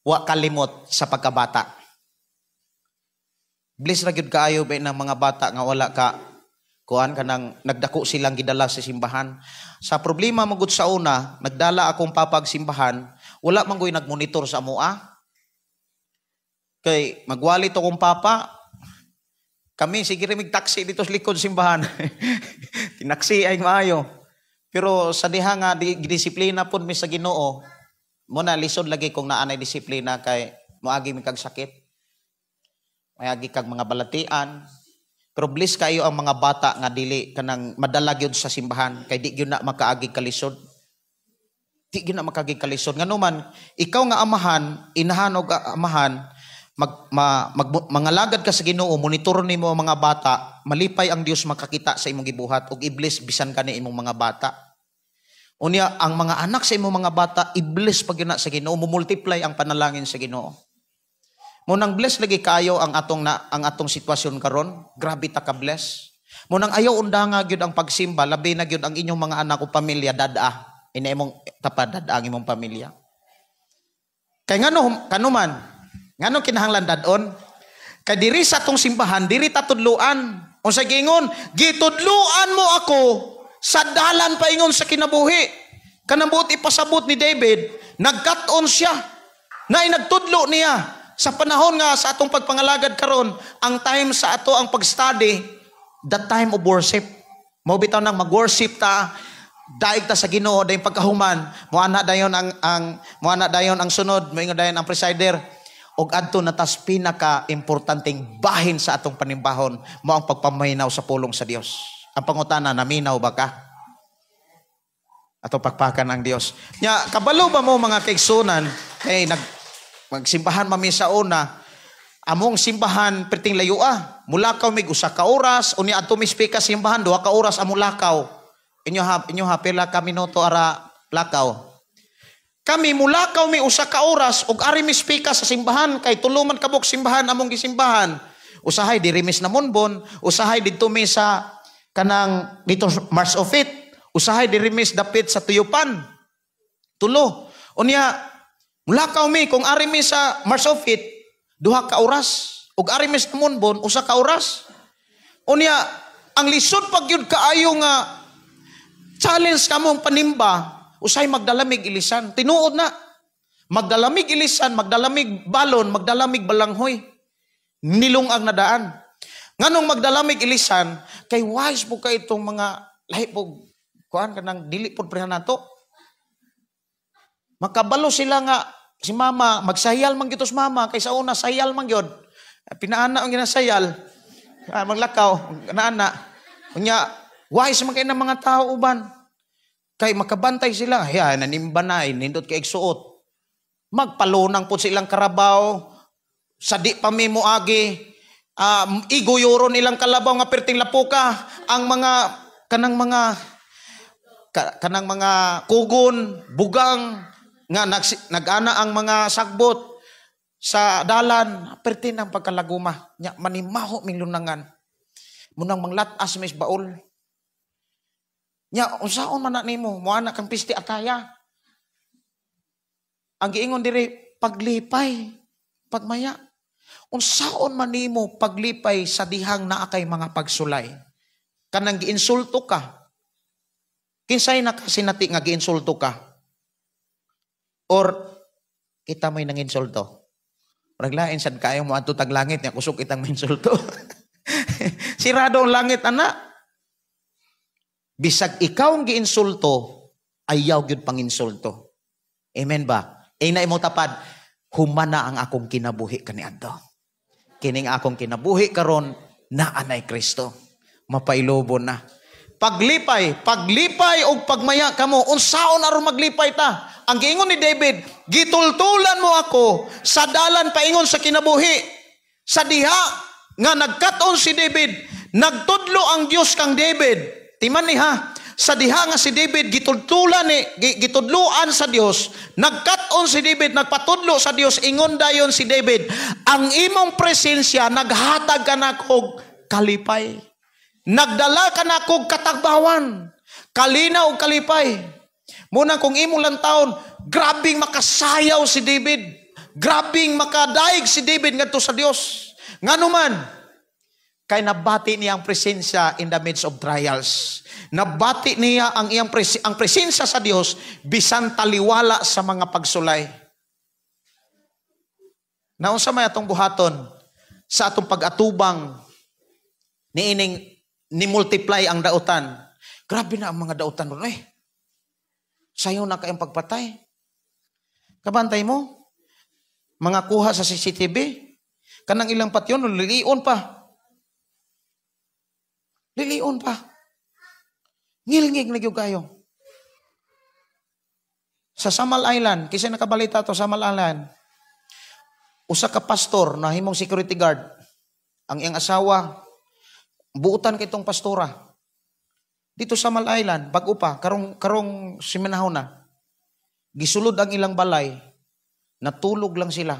wa kalimot sa pagkabata. Bless ra gyud kaayo ba ng mga bata nga wala ka kuan kanang nagdako silang gidala sa simbahan. Sa problema magud sa una, nagdala akong papag simbahan, wala man goy nagmonitor sa amoa. Kay magwalit akong papa, kami sige rin taxi dito sa likod simbahan. Tinaksi ay maayo. Pero sa diha nga disiplina pud mi sa Ginoo, mo na lisod lagi kung naanay disiplina kay moagi mi kag sakit. Mayagi kag mga balatian. Pero bless kayo ang mga bata nga dili kanang madala gyud sa simbahan kay di gyud na makaagi kalisod. Di gyud na makaagi kalisod. Nganuman ikaw nga amahan, inahan og amahan, mangalagad ka sa Ginoo, monitor nimo ang mga bata, malipay ang Dios makakita sa imong gibuhat ug i-bless bisan kani imong mga bata. Unya ang mga anak sa imong mga bata, i-bless pag yun na sa Ginoo, multiply ang panalangin sa Ginoo. Munang bless lagi kayo ang atong sitwasyon karon, grabe ta ka bless. Munang ayaw undanga gyud ang pagsimba, labi na gyud ang inyong mga anak o pamilya dada. Ina imong tapad dada ang imong pamilya. Kay ngano kanuman, ngano kinahanglan dadon? Kay diri sa atong simbahan, diri ta tudluan. Unsa gingon? Gitudluan mo ako sa dalan paingon sa kinabuhi. Kanang buti pasabot ni David, nagkat-on siya. Na nagtudlo niya. Sa panahon nga sa atong pagpangalagad karon, ang time sa ato ang pag-study, the time of worship. Mao bitaw nang mag-worship ta, daig ta sa Ginoo dayong pagkahuman, moana dayon ang sunod, moingon dayon ang presider. Og adto na tas pinaka importanteng bahin sa atong panimbahon, mao ang pagpamaynaw sa pulong sa Dios. Ang pangutana, naminaw ba ka? Ato pagpakan ang Dios. Nya kabalo ba mo mga kaigsunan, kay magsimbahan mami sa una, among simbahan perting layua. Mulakaw mig usa ka oras, unya adto mi spika simbahan 2 ka oras among lakaw. Inyo ha pila ka minuto ara lakaw. Kami mulakaw mi usa ka oras ug ari mi spika sa simbahan kay tuluman kabuk simbahan among gisimbahan. Usahay di Remis na Monbon, usahay didto mi sa kanang dito Mars of It, usahay di Remis dapit sa Tuyupan. Tulo. Unya mulakaw mi kung ari mi sa Mars of It 2 ka oras ug ari mi sa Monbon 1 ka oras. Unya ang lisod pag yun kaayo nga challenge kamong panimba, usay magdalamig ilisan. Tinuod na. Magdalamig ilisan, magdalamig balon, magdalamig balanghoy. Nilungag na daan. Nganong magdalamig ilisan, kay wise po ka itong mga lahi po kuan kanang dili pod prehan nato. Makabalo sila nga si mama magsayal man gitos mama kaysa una sayal man gyud. Pinaana ang ginasayal. Maglakaw ana. Unya wise man kay ng mga tao uban. Kay makabantay sila. Ya nanimba na nindot kay igsuot. Magpalunang po silang karabaw. Sa di pa mi moagi. Iguyuron ilang kalabaw nga perting lapuka. Ang mga kanang mga kugon, bugang nga nagana ang mga sagbot sa dalan pertin ang pagkalaguma nya manimaho ming lunangan munang manglatas mis baul nya unsaon man na nimo moana kang pisti ataya ang giingon diri paglipay pagmaya unsaon man nimo paglipay sa dihang naa kay mga pagsulay kanang giinsulto ka kinsay nakasinati nga giinsulto ka or kita may nanginsulto. Raglain sad kayo mo adto tag langit nya kusog itang minsulto. Sirado ang langit ana. Bisag ikaw ang giinsulto, ayaw gyud panginsulto. Amen ba? Na imo tapad humana ang akong kinabuhi kaniadto. Kining akong kinabuhi karon naa nay Kristo. Mapailobo na. Paglipay og pagmaya kamo unsaon aron maglipay ta? Ang giingon ni David, gitultulan mo ako sa dalan paingon sa kinabuhi. Sa diha nga nagkat-on si David, nagtudlo ang Dios kang David. Timan ni ha, sa diha nga si David gitudluan sa Dios, nagkat-on si David, nagpatudlo sa Dios, ingon dayon si David, ang imong presensya naghatag ka na kog kalipay. Nagdala ka na kog katagbawan, kalinaw og kalipay. Muna kung imo lang taon, grabing makasayaw si David. Grabing makadaig si David ngadto sa Dios. Nganuman, kay nabati niya ang presensya in the midst of trials. Nabati niya ang ang presensya sa Dios bisan taliwala sa mga pagsulay. Naunsa may atong buhaton sa atong pag-atubang ni multiply ang dautan. Grabe na ang mga dautan ron sayo na kayong pagpatay. Kabantay mo? Mga kuha sa CCTV. Kanang ilang patyon, lilion pa. Lilion pa. Ngilngig na gyud kayo. Sa Samal Island, kasi nakabalita to Samal Island, usa ka pastor na himong security guard, ang iyang asawa, buutan kitong pastora. Dito sa Samal Island, bago pa, karong siminahon na, gisulod ang ilang balay, natulog lang sila,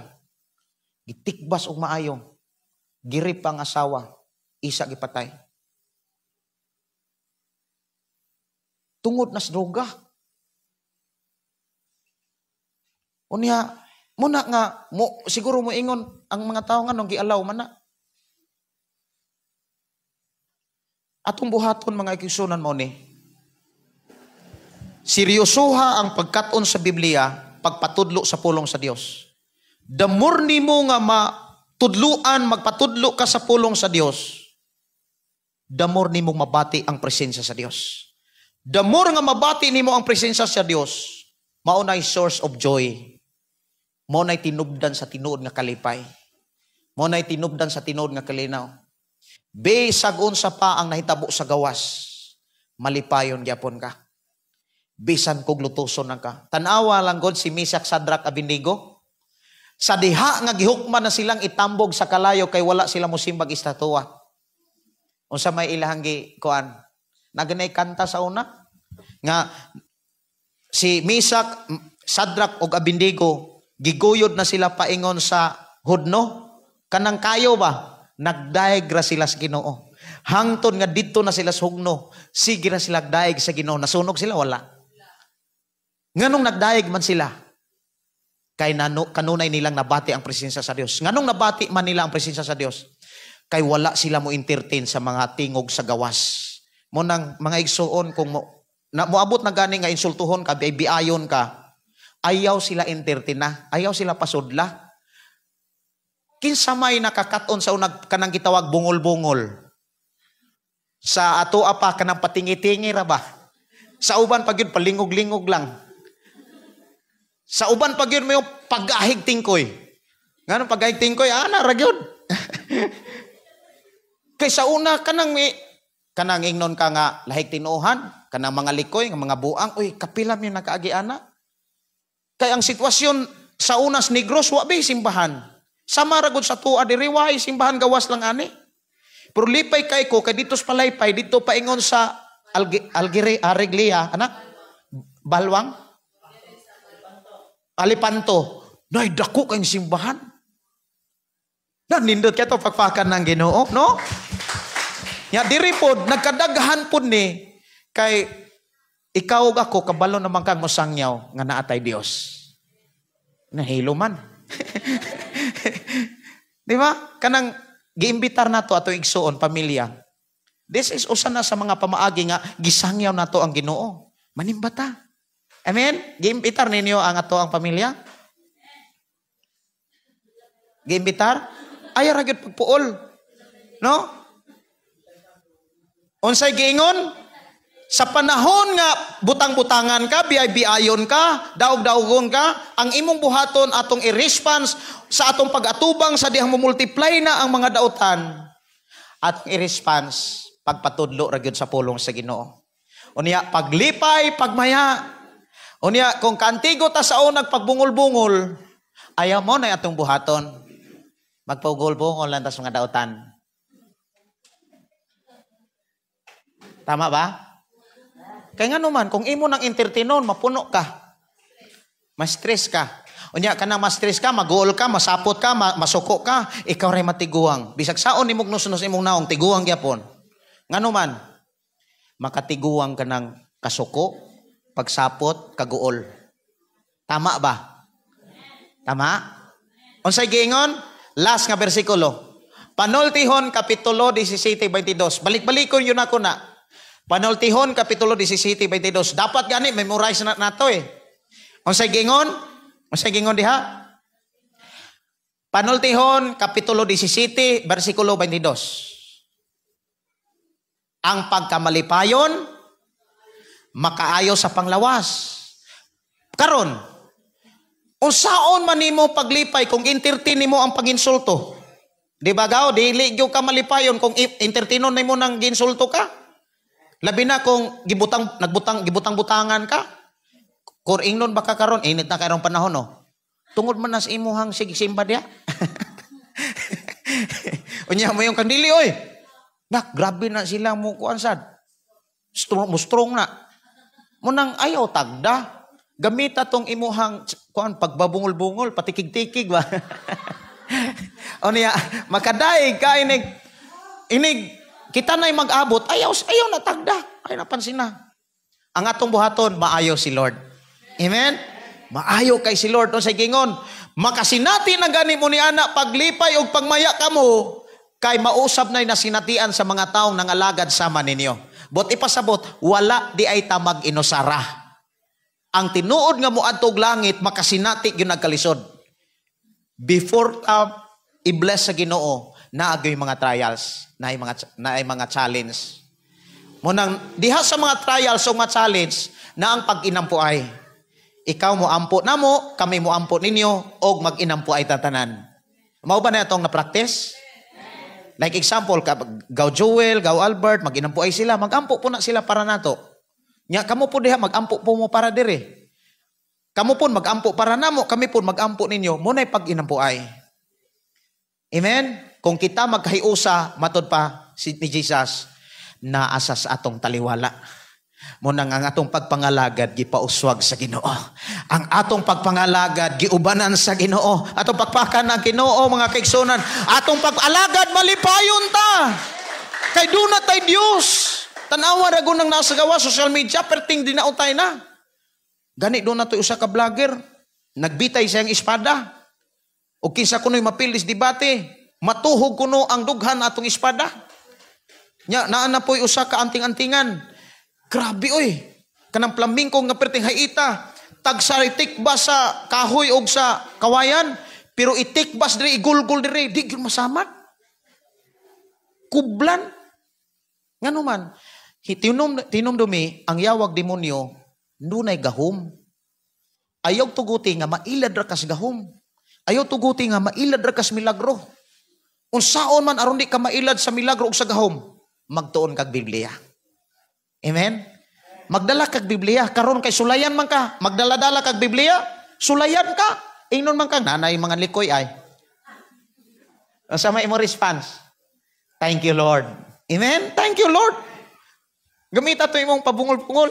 gitikbas og maayo, girip ang asawa, isa gipatay. Tungod nas droga. Unya, muna nga, siguro mo ingon, ang mga tao nga nung gialaw man na. Atong buhaton mga igsunan mo ni. Seryosoha ang pagkat-on sa Biblia, pagpatudlo sa pulong sa Dios. The more nimo nga magpatudlo ka sa pulong sa Dios, the more nimo mabati ang presensya sa Dios. The more nga mabati nimo ang presensya sa Dios, mao nay source of joy. Mao nay tinubdan sa tinuod nga kalipay. Mao nay tinubdan sa tinuod nga kalinaw. Bisag unsa pa ang nahitabo sa gawas, malipayon gyapon ka. Bisan kog lutuson na ka. Tanawa lang god si Misak, Sadrak, Abednego. Sa diha nga gihukman na silang itambog sa kalayo kay wala sila mosimbag estatwa. Unsa may ilahang kuan? Naganay kanta sa una nga si Misak, Sadrak ug Abednego giguyod na sila paingon sa hudno. Kanang kayo ba? Nagdaig ra sila sa Ginoo. Hangtod nga didto na sila sa hugno, sige ra sila daig sa Ginoo. Nasunog sila wala. Nganong nagdaig man sila? Kay kanunay nilang nabati ang presensya sa Dios. Nganong nabati man nila ang presensya sa Dios? Kay wala sila mo entertain sa mga tingog sa gawas. Mo nang mga igsuon kung moabot na gani nga insultuhon ka, biayon ka, ayaw sila entertain na, ayaw sila pasudla. Kinsa may nakakaton sa unag kanang gitawag bungol-bungol. Sa ato apa kanang patingi-tingi ra ba? Sa uban pag yun, palingog-lingog lang. Sa uban pag yun, may pag-ahig tingkoy. Nga pag-ahig tingkoy, ra yun. Kay sa una, kanang ingnon ka nga lahig tinuhan, kanang mga likoy, nga mga buang, uy, kapilam yung nakaagi ana. Kay ang sitwasyon sa unas Negros, wabi simbahan. Sama ragod sa tuwa, diriway, simbahan gawas lang ani. Pero lipay kay ko, kay dito sa palaypay, dito paingon sa Ariglia, anak? Balwang? Alipanto. Nay, dako kayong simbahan. Nindot ka ito pagpakan ng Ginoo, no? Ya, diri pod, nagkadaghan pod ni, kay ikaw ug ako, kabalo naman kang mosangyaw, nga naatay Dios. Nahilo man. Di ba? Kanang, giimbitar na to ato igsuon, pamilya. This is usa na sa mga pamaagi nga, gisangyaw na to ang Ginoo. Manimbata. Amen? Giimbitar ninyo ang ato ang pamilya? Giimbitar? Ay, ragyod pagpuol. No? Unsay giingon? Sa panahon nga butang-butangan ka, biyay-biayon ka, daog-daogon ka, ang imong buhaton atong i-response sa atong pag-atubang sa dihang multiply na ang mga dautan. Atong i-response pagpatudlo ra gyud sa pulong sa Ginoo. Unya paglipay, pagmaya. Unya kung kantigo ta sa unag pagbungol-bungol, ayaw mo na atong buhaton. Magpugol-bungol lang ta sa mga dautan. Tama ba? Kaya nga naman, kung imo nang entertainon, mapuno ka. Ma-stress ka. Unya ka nang ma-stress ka, mag-goal ka, masapot ka, masuko ka, ikaw rin matiguang. Bisag saon imong nusunos imong naong, tiguang gyapon. Nga naman, makatiguang ka ng kasuko, pagsapot, kaguol. Tama ba? Tama? Unsay giingon? Last nga bersikulo. Panultihon, Kapitulo 17:22. Balik-balikon yun ako na. Panultihon, Kapitulo 17:22. Dapat gani, memorize na nato eh. Unsay gingon? Unsay gingon diha? Panultihon, Kapitulo 17, versikulo 22. Ang pagkamalipayon, makaayo sa panglawas. Karon, unsaon man nimo paglipay kung entertain nimo ang paginsulto? Di ba gaw, dili gyud ka malipayon kung entertainon nimo nang ginsulto ka? Labi na kung gibutang-butangan ka. Kung ingnon baka karon, init na karong panahon no. Tungod man nas imuhang simba diha. Unya mo yung kandili oy. Nak, grabe na sila mo kuan sad. Strong na. Munang ayaw tagda. Gamita tong imuhang kuan pagbabungol-bungol, patikig-tikig ba. Unya makadaig ka inig kita na'y mag-abot, ayaw na tagda. Ay napansin na. Ang atong buhaton, maayo si Lord. Amen? Maayo kay si Lord. O sa gingon, makasinati na gani mo ni ana, paglipay o pagmaya ka mo, kay mausab na'y nasinatian sa mga taong nangalagad sama ninyo. But ipasabot, wala di ay tamag inusara. Ang tinuod nga mo adtog langit, makasinati yun nagkalisod. Before i-bless sa Ginoo, naagay mga trials, na ay mga challenge. Munang diha sa mga trials o mga challenge na ang pag-inampo ay ikaw mo ampo namo, kami mo ampo ninyo, og mag-inampo ay tatanan. Mao ba na itong na-practice? Like example, Gaw Joel, Gaw Albert, mag-inampo ay sila, mag-ampo po na sila para nato. Nya kamo po diha mag-ampo po mo para dire. Kamo po mag-ampo para namo, kami po mag-ampo ninyo, munay pag-inampo ay. Amen? Kung kita magkahiusa, matod pa ni Jesus, naasa sa atong taliwala. Munang ang atong pagpangalagad, gipauswag sa Ginoo. Ang atong pagpangalagad, giubanan sa Ginoo. Atong pagpakan ng Ginoo, mga kaigsunan. Atong pag-alagad, malipayon ta. Kay dunat tay Dios. Tanawa ragon nang nasa gawa, social media, perting dinautay na. Gani doon na to usa ka vlogger. Nagbitay siyang espada. O kinsa kuno'y mapilis debate. Matuhog kuno ang dughan atong espada. Nya naa na po'y usa ka anting-antingan. Grabe oy. Kanang flamingo nga perting haita, tagsaritikbas sa kahoy og sa kawayan, pero itikbas diri igulgul diri, di gyud masamad. Kublan. Ngano man? Tinumdumi, ang yawag demonyo, dunay gahom. Ayaw tuguti nga mailad ra kas gahom. Ayaw tuguti nga mailad ra kas milagro. Unsaon man aron di ka mailad sa milagro ug sa gahom, magtuon kag Biblia. Amen? Magdala kag Biblia. Karon kay sulayan man ka. Magdala-dala kag Biblia, sulayan ka. Ingnon man kang nanay mga likoy ay. Sa may mo response. Thank you, Lord. Amen? Thank you, Lord. Gamita to imong pabungol-bungol.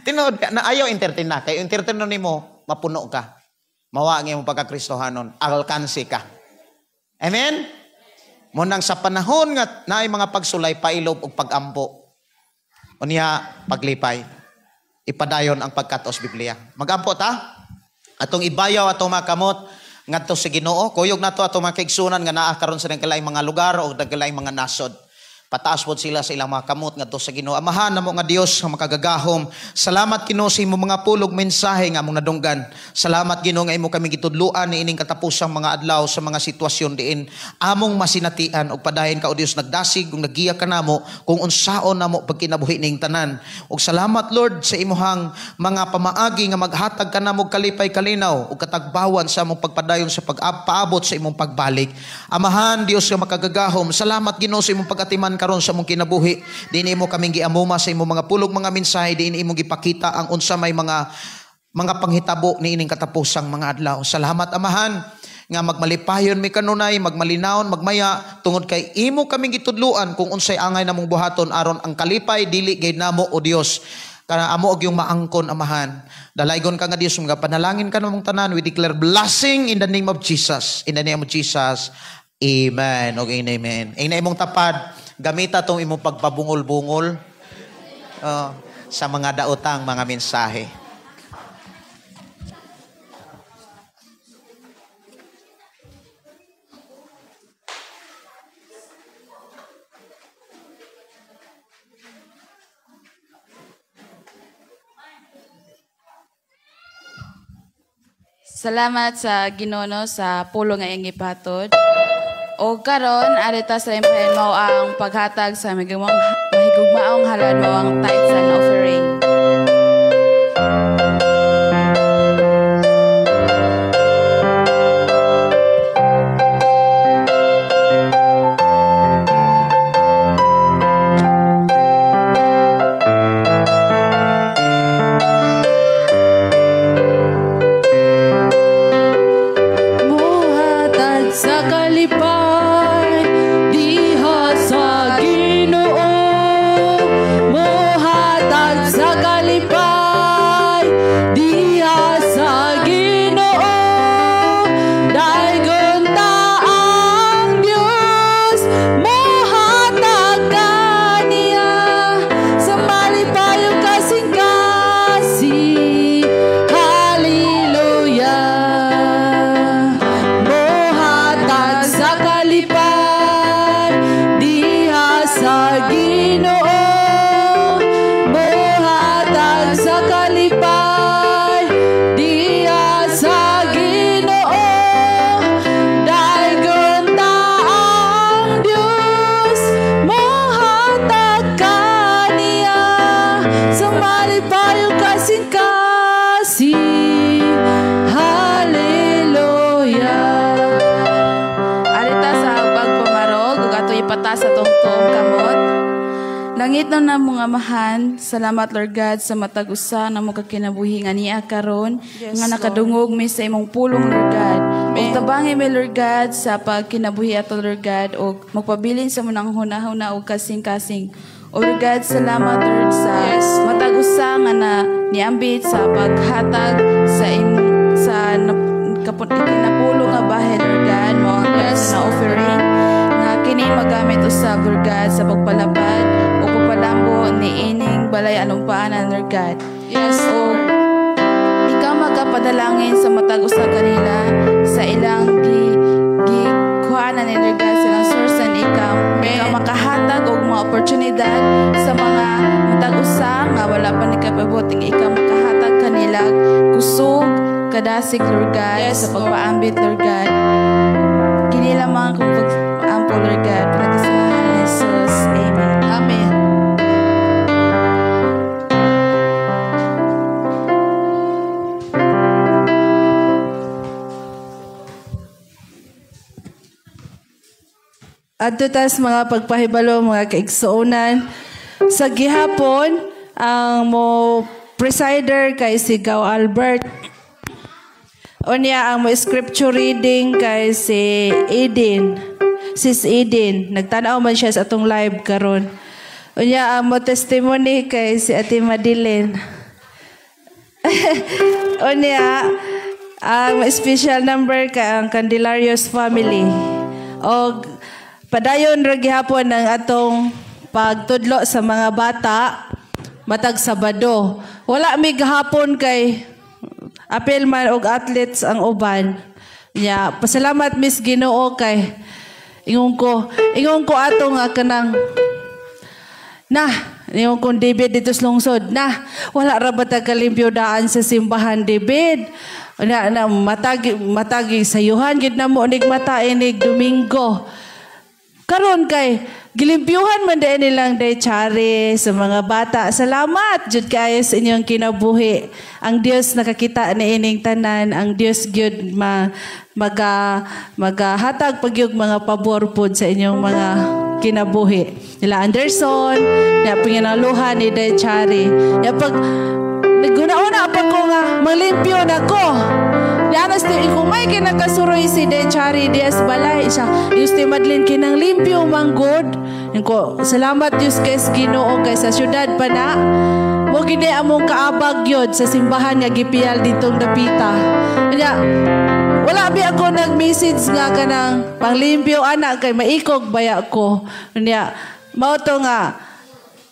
Tinood ka, na ayaw entertain na. Kaya entertain na nimo, mapuno ka. Mawa ang imong pagkakristohanon, alkansi ka. Amen? Munang sa panahon nga naay mga pagsulay, pailob o pagampo. O niya, paglipay. Ipadayon ang pagkatos Biblia. Magampo ta? Atong ibayaw atong makamot ngadto sa Ginoo. Kuyog nato atong mga kaigsunan nga naa karon sa nagkalaing mga lugar o nagkalaing mga nasod. Pataas po sila sa ilang mga kamot ngadto sa Ginoo. Amahan namo nga Dios nga makagagahom. Salamat Ginoo sa imong mga pulog mensahe nga among nadunggan. Salamat Ginoo nga imo kami gitudloan ni ining katapusang mga adlaw sa mga sitwasyon diin among masinatian ug padayon ka o Dios nagdasig ug naggiya kanamo kung unsaon namo pagkinabuhi ning tanan. Ug salamat Lord sa imuhang mga pamaagi nga maghatag kanamo kalipay kalinaw ug katagbawan sa among pagpadayon sa pag-paabot sa imong pagbalik. Amahan Dios nga makagagahom. Salamat Ginoo sa imong pagatiman karon sa mong kinabuhi. Diin imo kaming giamuma sa imong mga pulog mga mensahe, diin imo gipakita ang unsa may mga panghitabo ni ining katapusang mga adlaw. Salamat Amahan nga magmalipayon mi kanunay, magmalinawon, magmaya tungod kay imo kaming gitudluan kung unsay angay namong buhaton aron ang kalipay dili gayud namo o Dios. Kana amo og yung maangkon Amahan. Dalaygon ka nga Dios mga panalangin ka namong tanan. We declare blessing in the name of Jesus. In the name of Jesus. Amen. Okay, amen. Ay na imong tapad. Gamita itong imong pagpabungol-bungol sa mga daotang mga mensahe. Salamat sa Ginoo sa pulong nga iyang gipatod. O karon arita sa impahin mo ang paghatag sa mahigugmaong halad mo ang tithes and offering. Sa tungtong kamot. Langit na mong amahan, salamat Lord God sa matag-usa na mong kakinabuhi nga niya karon nga nakadungog mi sa imong pulong Lord God. Ug tabangi mi Lord God sa pagkinabuhi ato Lord God ug magpabilin sa munang hunahuna ug kasing-kasing. O Lord God, salamat Lord sa matag-usa nga na niambit sa paghatag sa imong sa napulong nga bahay Lord God mo ang na offering. Kini magamit usab Lord God sa pagpalapad o pagpalambo ni ining balay anong paanan Lord God. Yes, o ikaw magkapadalangin sa matag-usa kanila sa ilang gikuhanan ni Lord God sa ilang source and ikaw makahatag og mga oportunidad sa mga matag-usa nga wala pa ni kapabuting ikaw makahatag kanila kusog kadasig Lord God sa pagpaambit Lord God. Kini lamang kung ampo Lord God, pagkasalahan ni Jesus. Amen. Amen. adto tas mga pagpahibalo mga kaigsuonan. Sa gihapon ang mo presider kay si Gaw Albert. Unya ang mo scripture reading kay si Eden. Sis Eden, nagtanaw man siya sa atong live karon. Unya ang mo testimony kay si Ate Madeline. Unya ang special number kay ang Candelarios family. O padayon ra gihapon ng atong pagtudlo sa mga bata matag Sabado. Wala mi gahapon kay apel man og athletes ang uban. Nya pasalamat Miss Ginoo kay ingon ko ato nga kanang ingon kong David dito sa lungsod wala ra ba ta kalimpyo daan sa simbahan David na matagi sayuhan gid na mo nig mata inig Domingo karon kay gilimpyuhan man din nilang day chari sa mga bata. Salamat jud kayo sa inyong kinabuhi. Ang Dios nakakita ni ining tanan, ang Dios gyud magahatag pagyug mga pabor pod sa inyong mga kinabuhi. Nila Anderson, na pinginaluhan ni day chari. Ya pag naguna-una pa ko nga malimpyo na ko. Yanas ti kung may kinakasuroy si De Chari Diaz Balay siya. Yusti Madlin kinang limpyo manggod. Ko salamat Diyos kay Ginoo kay sa syudad pa na. Mo gini among kaabag yod sa simbahan nga gipiyal ditong dapita. Kanya wala bi ako nag-message nga kanang panglimpyo anak kay maikog baya ko. Kanya mao to nga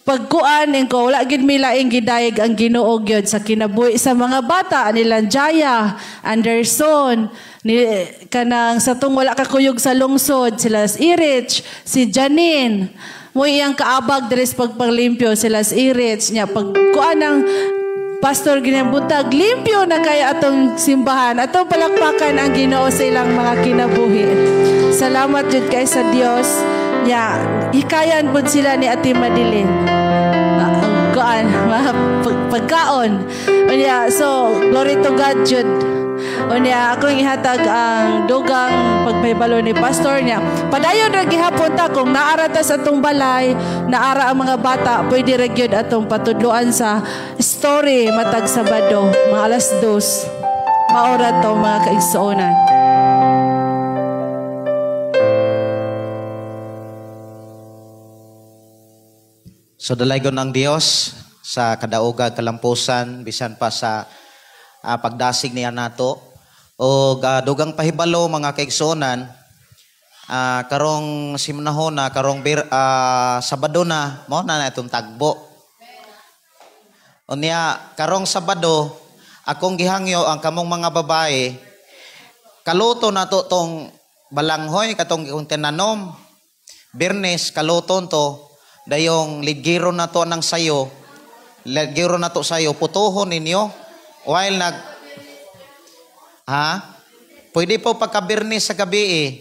pagkuan ko wala gid mi laing gidayeg ang Ginoo gyud sa kinabuhi sa mga bata nilang Jaya, Anderson, ni kanang sa tung wala kakuyog sa lungsod sila si Irich, si Janine. Mo iyang kaabag diri sa pagpanglimpyo sila si Irich nya pagkuan ng pastor ginabutag limpyo na kaya atong simbahan. Atong palakpakan ang Ginoo sa ilang mga kinabuhi. Salamat jud kay sa Dios. Ya, hikayan po sila ni Ate Madeline. Pagkaon. So, glory to God, Jud. Akong ihatag ang dugang pagpahibalo ni pastor niya. Padayon ra gihapon ta kung naara ta sa atong balay, naara ang mga bata, pwede ra gyud atong patudloan sa story matag Sabado, mga 2:00. Maora to mga kaigsuonan. So dalaygon ng Dios sa kadauga kalampusan bisan pa sa pagdasig niya nato o dugang pahibalo mga kaigsuonan karong simnahon na karong Sabado na mo na itong tagbo. Unya karong Sabado akong gihangyo ang kamong mga babae kaluto nato tong balanghoy katong kung tinanom Biyernes kaluton to dayong ligiro na to ng sayo, ligiro na to sayo, putuhon ninyo while pwede po pagka-Biyernes sa gabi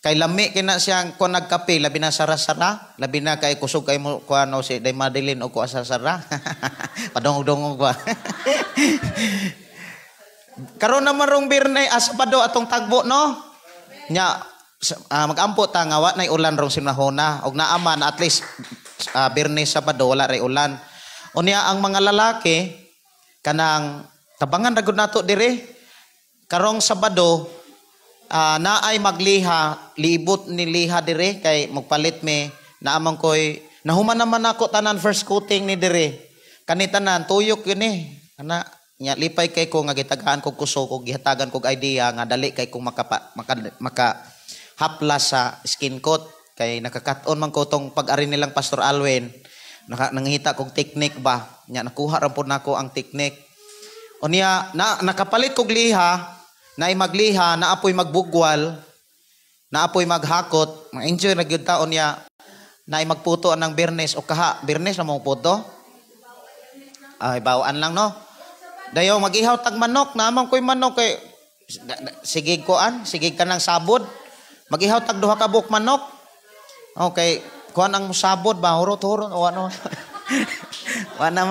kay lami kina siyang kung nagkape, labi na sara-sara, labi na kay kusog kay mo kuano si Day Madeline o ko sara-sara. Padungog-dungog ba. Karon naman rong Biyernes Sabado atong tagbo no. Nya mag-ampo ta nga wa nay ulan rong simnahona og naaman at least Biyernes Sabado wala ray ulan. Unya ang mga lalaki kanang tabangan ragud nato dire karong Sabado naay magliha liibot ni liha dire kay magpalit me naamang koy nahuman naman ako tanan first coating ni dire kanitanan tuyok yun ana nya lipay kay ko nga gitagaan ko kuso ko gihatagan kog idea nga dali kay ko maka haplas sa skin coat kay nakakat-on man ko tong pag-ari nilang Pastor Alwin nangita kog technique ba nya nakuha ra pud nako ang technique unya nakapalit kog liha naay magliha naapoy magbugwal naapoy maghakot ma-enjoy ra gyud taon niya naay magputo ng Biyernes o Biyernes na mo puto ay bawaan lang no dayo magihaw tag manok naman koy manok kay sige ka ng sabod magihaw tag duha ka buok manok. Okay, kuan ang musabod ba hurot-hurot o ano. Wana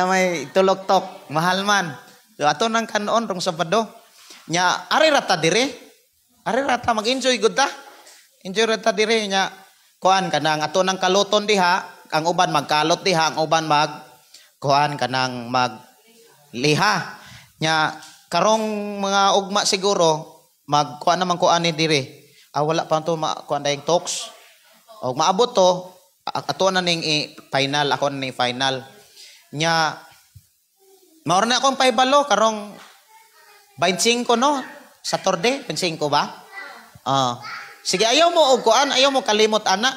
may tulok-tok, mahal man. So ato nang kanon rong Sabado. Nya ari rata dire. Ari rata mag-enjoy gud ta. Injury ta diri nya kuan kanang ato nang kaluton diha, ang uban magkalot diha, ang uban mag kuan kanang magliha. Nya karong mga ugma siguro magkuan naman kuan ni diri. Wala pa to kuan daing talks. Og maabot to ato na ning final, ako na ning final. Nya maor na akong paibalo karong 25 no, Saturday 25 ba? Sige, ayaw mo og kuan, ayaw mo kalimot ana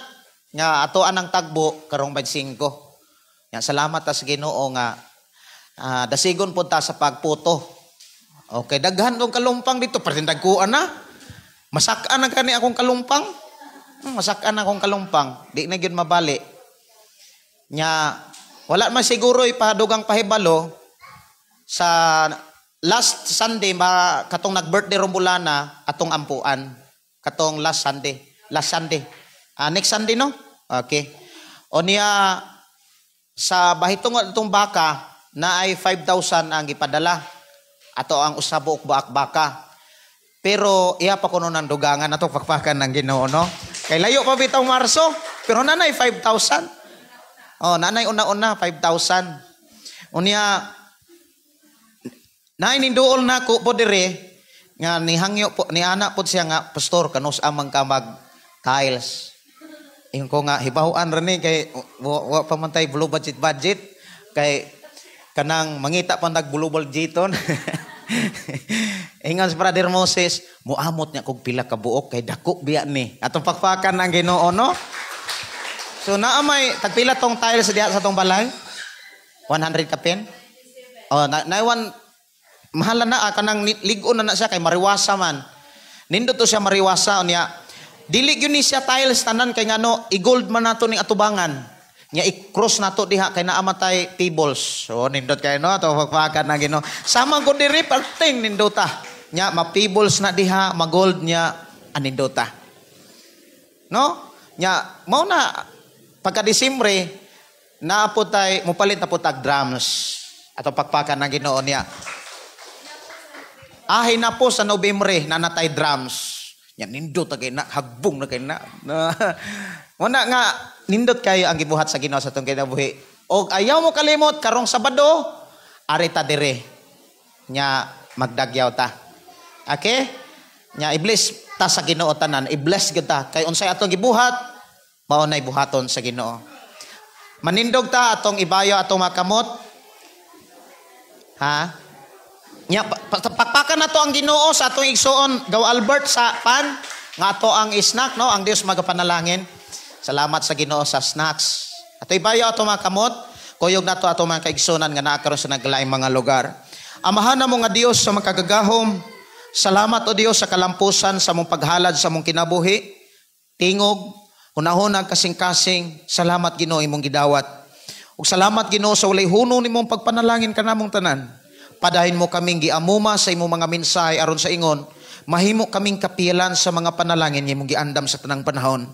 nga ato anang tagbo karong 25. Nya salamat ta sa Ginoo nga dasigon pud ta sa pagputo. Okay, daghan tong kalumpang dito, parindag ko ana. Masak-an na kani akong kalumpang. Masak-an akong kalumpang, di na gyud mabali. Nya wala man siguro ipadugang pahibalo sa last Sunday ba katong nag-birthday Romulana atong ampuan. Katong last Sunday. Next Sunday no? Okay. O niya sa bahitong itong baka na ay 5,000 ang ipadala. Ato ang usabok baka. Pero iya pa kuno ng dugangan ato pakpakan ng Ginoo no. Kay layo pa bitaw Marso, pero nanay 5,000. Nanay una-una 5,000. Unya nay ninduol na ko po dire nga nihangyo po ni anak po siya nga pastor kanus amang kamag tiles. Ingon ko nga hibaw-an rin kay wa pa man tay blue budget kay kanang mangita pa nag-blue budgeton. Ingon si Brother Moses, muamot niya kog pila ka buok kay dako biya ni. Atong pakpakan ng Ginoo no. So naamay tagpila tong tiles diha sa tong balay? 100 ka pen? Naiwan mahal na kanang ligon na siya kay mariwasa man. Nindot to siya mariwasa niya. Dili gyud ni siya tiles tanan kay ngano i-gold man nato ning atubangan. Nya i-cross nato diha kay naamatay pebbles. So nindot kay no to pagpakan na Ginoo. Sama ko diri parting nindota. Nya ma-pebbles na diha, ma-gold nya anindota. No? Nya mao na pagka Disyembre naapod tay mupalit na putag drums. Ato pagpakan na Ginoo niya. Ahay na po sa Nobyembre nanatay drums. Yan nindot na kayo na, hagbong na kayo na. Wala nga, nindot kayo ang gibuhat sa Ginoo sa itong kinabuhi. O ayaw mo kalimot, karong Sabado, arita dire. Nya magdagyaw ta. Okay? Nya i-bless ta sa Ginoo tanan. I-bless kita. Kay unsay atong gibuhat, maunay buhaton sa Ginoo. Manindog ta atong ibayo atong makamot. Ha? Nya pakpakan nato ang Ginoo sa atong igsuon Gaw Albert sa pan nga ato ang snack no ang Dios magapanalangin. Salamat sa Ginoo sa snacks. Ato ibayo ato mga kamot, kuyog nato ato mga kaigsunan nga naa karon sa naglaing mga lugar. Amahan na mo nga Dios sa makagagahom. Salamat o Dios sa kalampusan sa mong paghalad sa mong kinabuhi. Tingog, hunahunag kasing-kasing. Salamat Ginoo imong gidawat. Ug salamat Ginoo sa walay huno nimong pagpanalangin kanamong tanan. Padahin mo kaming giamuma sa imong mga mensahe aron sa ingon, mahimo kaming kapilan sa mga panalangin imong giandam sa tanang panahon.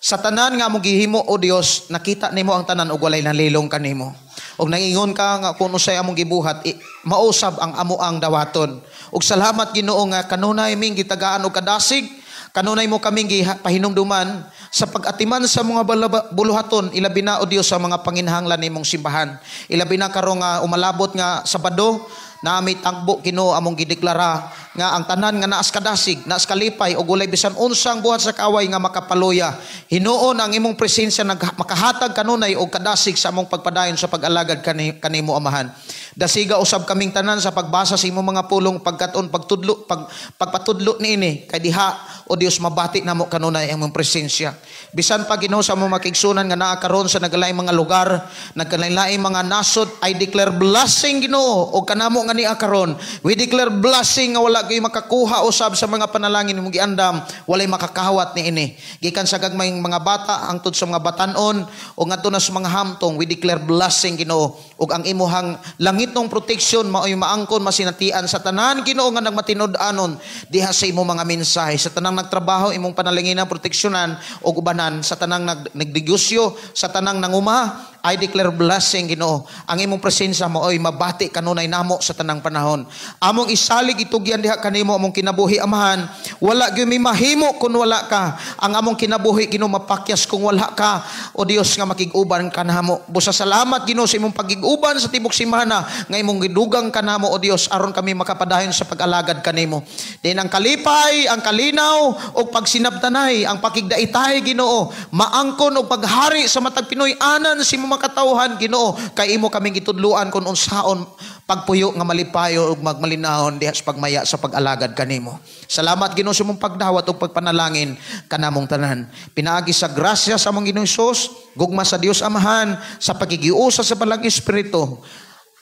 Sa tanan nga among gihimo o Dios, nakita nimo ang tanan ug walay nalilong kanimo. Ug nangingon ka nga kuno say among gibuhat, mausab ang amuang dawaton. Ug salamat Ginoo nga kanunay ming gitagaan og kadasig, kanunay mo kaming pahinumduman sa pag-atiman sa mga buluhaton, ilabi na o Dios sa mga panginhanglan nimong simbahan. Ilabi na karong umalabot nga Sabado, na may tagbo Ginoo among gideklara nga ang tanan nga naas kadasig, naas kalipay o gulay bisan unsang buhat sa kaaway nga makapaluya. Hinuon ang imong presensya makahatag kanunay og kadasig sa among pagpadayon sa pag-alagad kanimo Amahan. Dasiga usab kaming tanan sa pagbasa sa imong mga pulong pagkaton pagpatudlo niini kay diha o Dios mabati namo kanunay ang imong presensya. Bisan pa Ginoo sa among makigsunan nga naa karon sa nagalaing mga lugar, nagkalain-laing mga nasod, I declare blessing Ginoo o kanamo nga ni akaron. We declare blessing nga wala kayo makakuha usab sa mga panalangin mong giandam, walay makakahawat niini. Gikan sa gagmayng mga bata hangtod sa mga batanon o ngadto na sa mga hamtong, we declare blessing Ginoo ug ang imuhang langitong protection maoy maangkon masinatian sa tanan Ginoo nga nagmatinud-anon diha sa imong mga mensahe, sa tanang nagtrabaho imong panalanginan proteksyonan ug ubanan, sa tanang nagdegosyo, sa tanang nanguma I declare blessing, Ginoo. Ang imong presensya mo oy mabati kanunay namo sa tanang panahon. Among isalig itugyan diha kanimo among kinabuhi, Amahan. Wala gyud mi mahimo kun wala ka. Ang among kinabuhi, Ginoo, mapakyas kung wala ka. O Dios nga makig-uban kanamo. Busa salamat, Ginoo, sa imong pagig-uban sa tibok simana nga imong gidugang kanamo, o Dios, aron kami makapadayon sa pag-alagad kanimo. Din ang kalipay, ang kalinaw o pagsinabtanay, ang pakigdaitay, Ginoo, maangkon og paghari sa matag Pinoy anan si mo makatawhan, Ginoo, kay imo kaming gitudluan kung unsaon pagpuyo nga malipayo ug magmalinahon diha sa pagmaya sa pag-alagad kanimo. Salamat, Ginoo, sa imong pagdawat ug pagpanalangin kanamong tanan. Pinaagi sa grasya sa among Ginoong Hesus, gugma sa Dios Amahan, sa pagigiusa sa Balang Espiritu.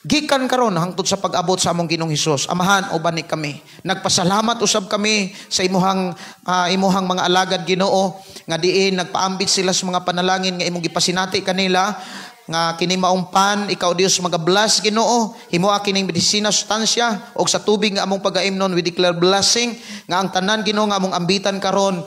Gikan karon hangtod sa pag-abot sa among Ginoong Hesus. Amahan, uban ni kami. Nagpasalamat usab kami sa imuhang mga alagad, Ginoo, nga diin nagpaambit sila sa mga panalangin nga imong gipasinati kanila, nga kini maumpan ikaw Dios magablas, Ginoo, himuha kining medisina, sustansya og sa tubig nga among pagaimnon. We declare blessing nga ang tanan, Ginoo, nga among ambitan karon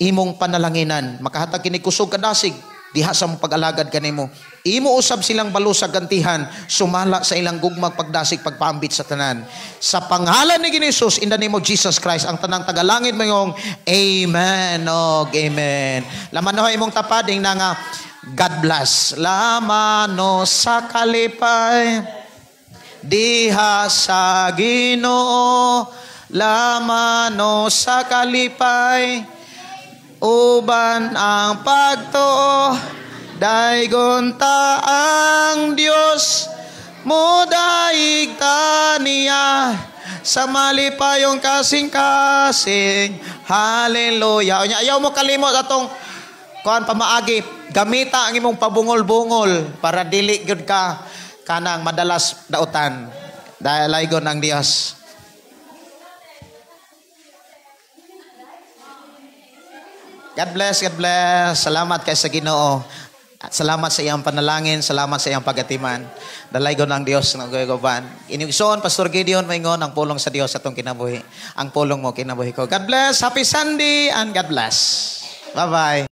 imong panalanginan. Makahatag kini kusog kadasig diha sa mong pag-alagad kanimo. Imo usab silang balo sa gantihan, sumala sa ilang gugmag pagdasig pagpaambit sa tanan. Sa pangalan ni Hesus, in the name of Jesus Christ, ang tanang tagalangit mayong amen og amen. Laman no imong tapading na nga God bless. Lamano sa kalipay diha sa Ginoo, lamano sa kalipay uban ang pagtuo, daygon ta ang Dios, mudaig ta niya sa malipayong kasing-kasing. Hallelujah. Ayaw mo kalimot atong kuan pamaagi, gamita ang imong pabungol-bungol para dili gyud ka kanang madalas dautan. Dahil laygon ang Dios. God bless, God bless. Salamat kay sa Ginoo. Salamat sa iyang panalangin, salamat sa iyang pagatiman. Dalaygon ang Dios ng goygoban. Inigsoon, Pastor Gideon, maingon ang pulong sa Dios atong kinabuhi. Ang pulong mo kinabuhi ko. God bless, happy Sunday, and God bless. Bye-bye.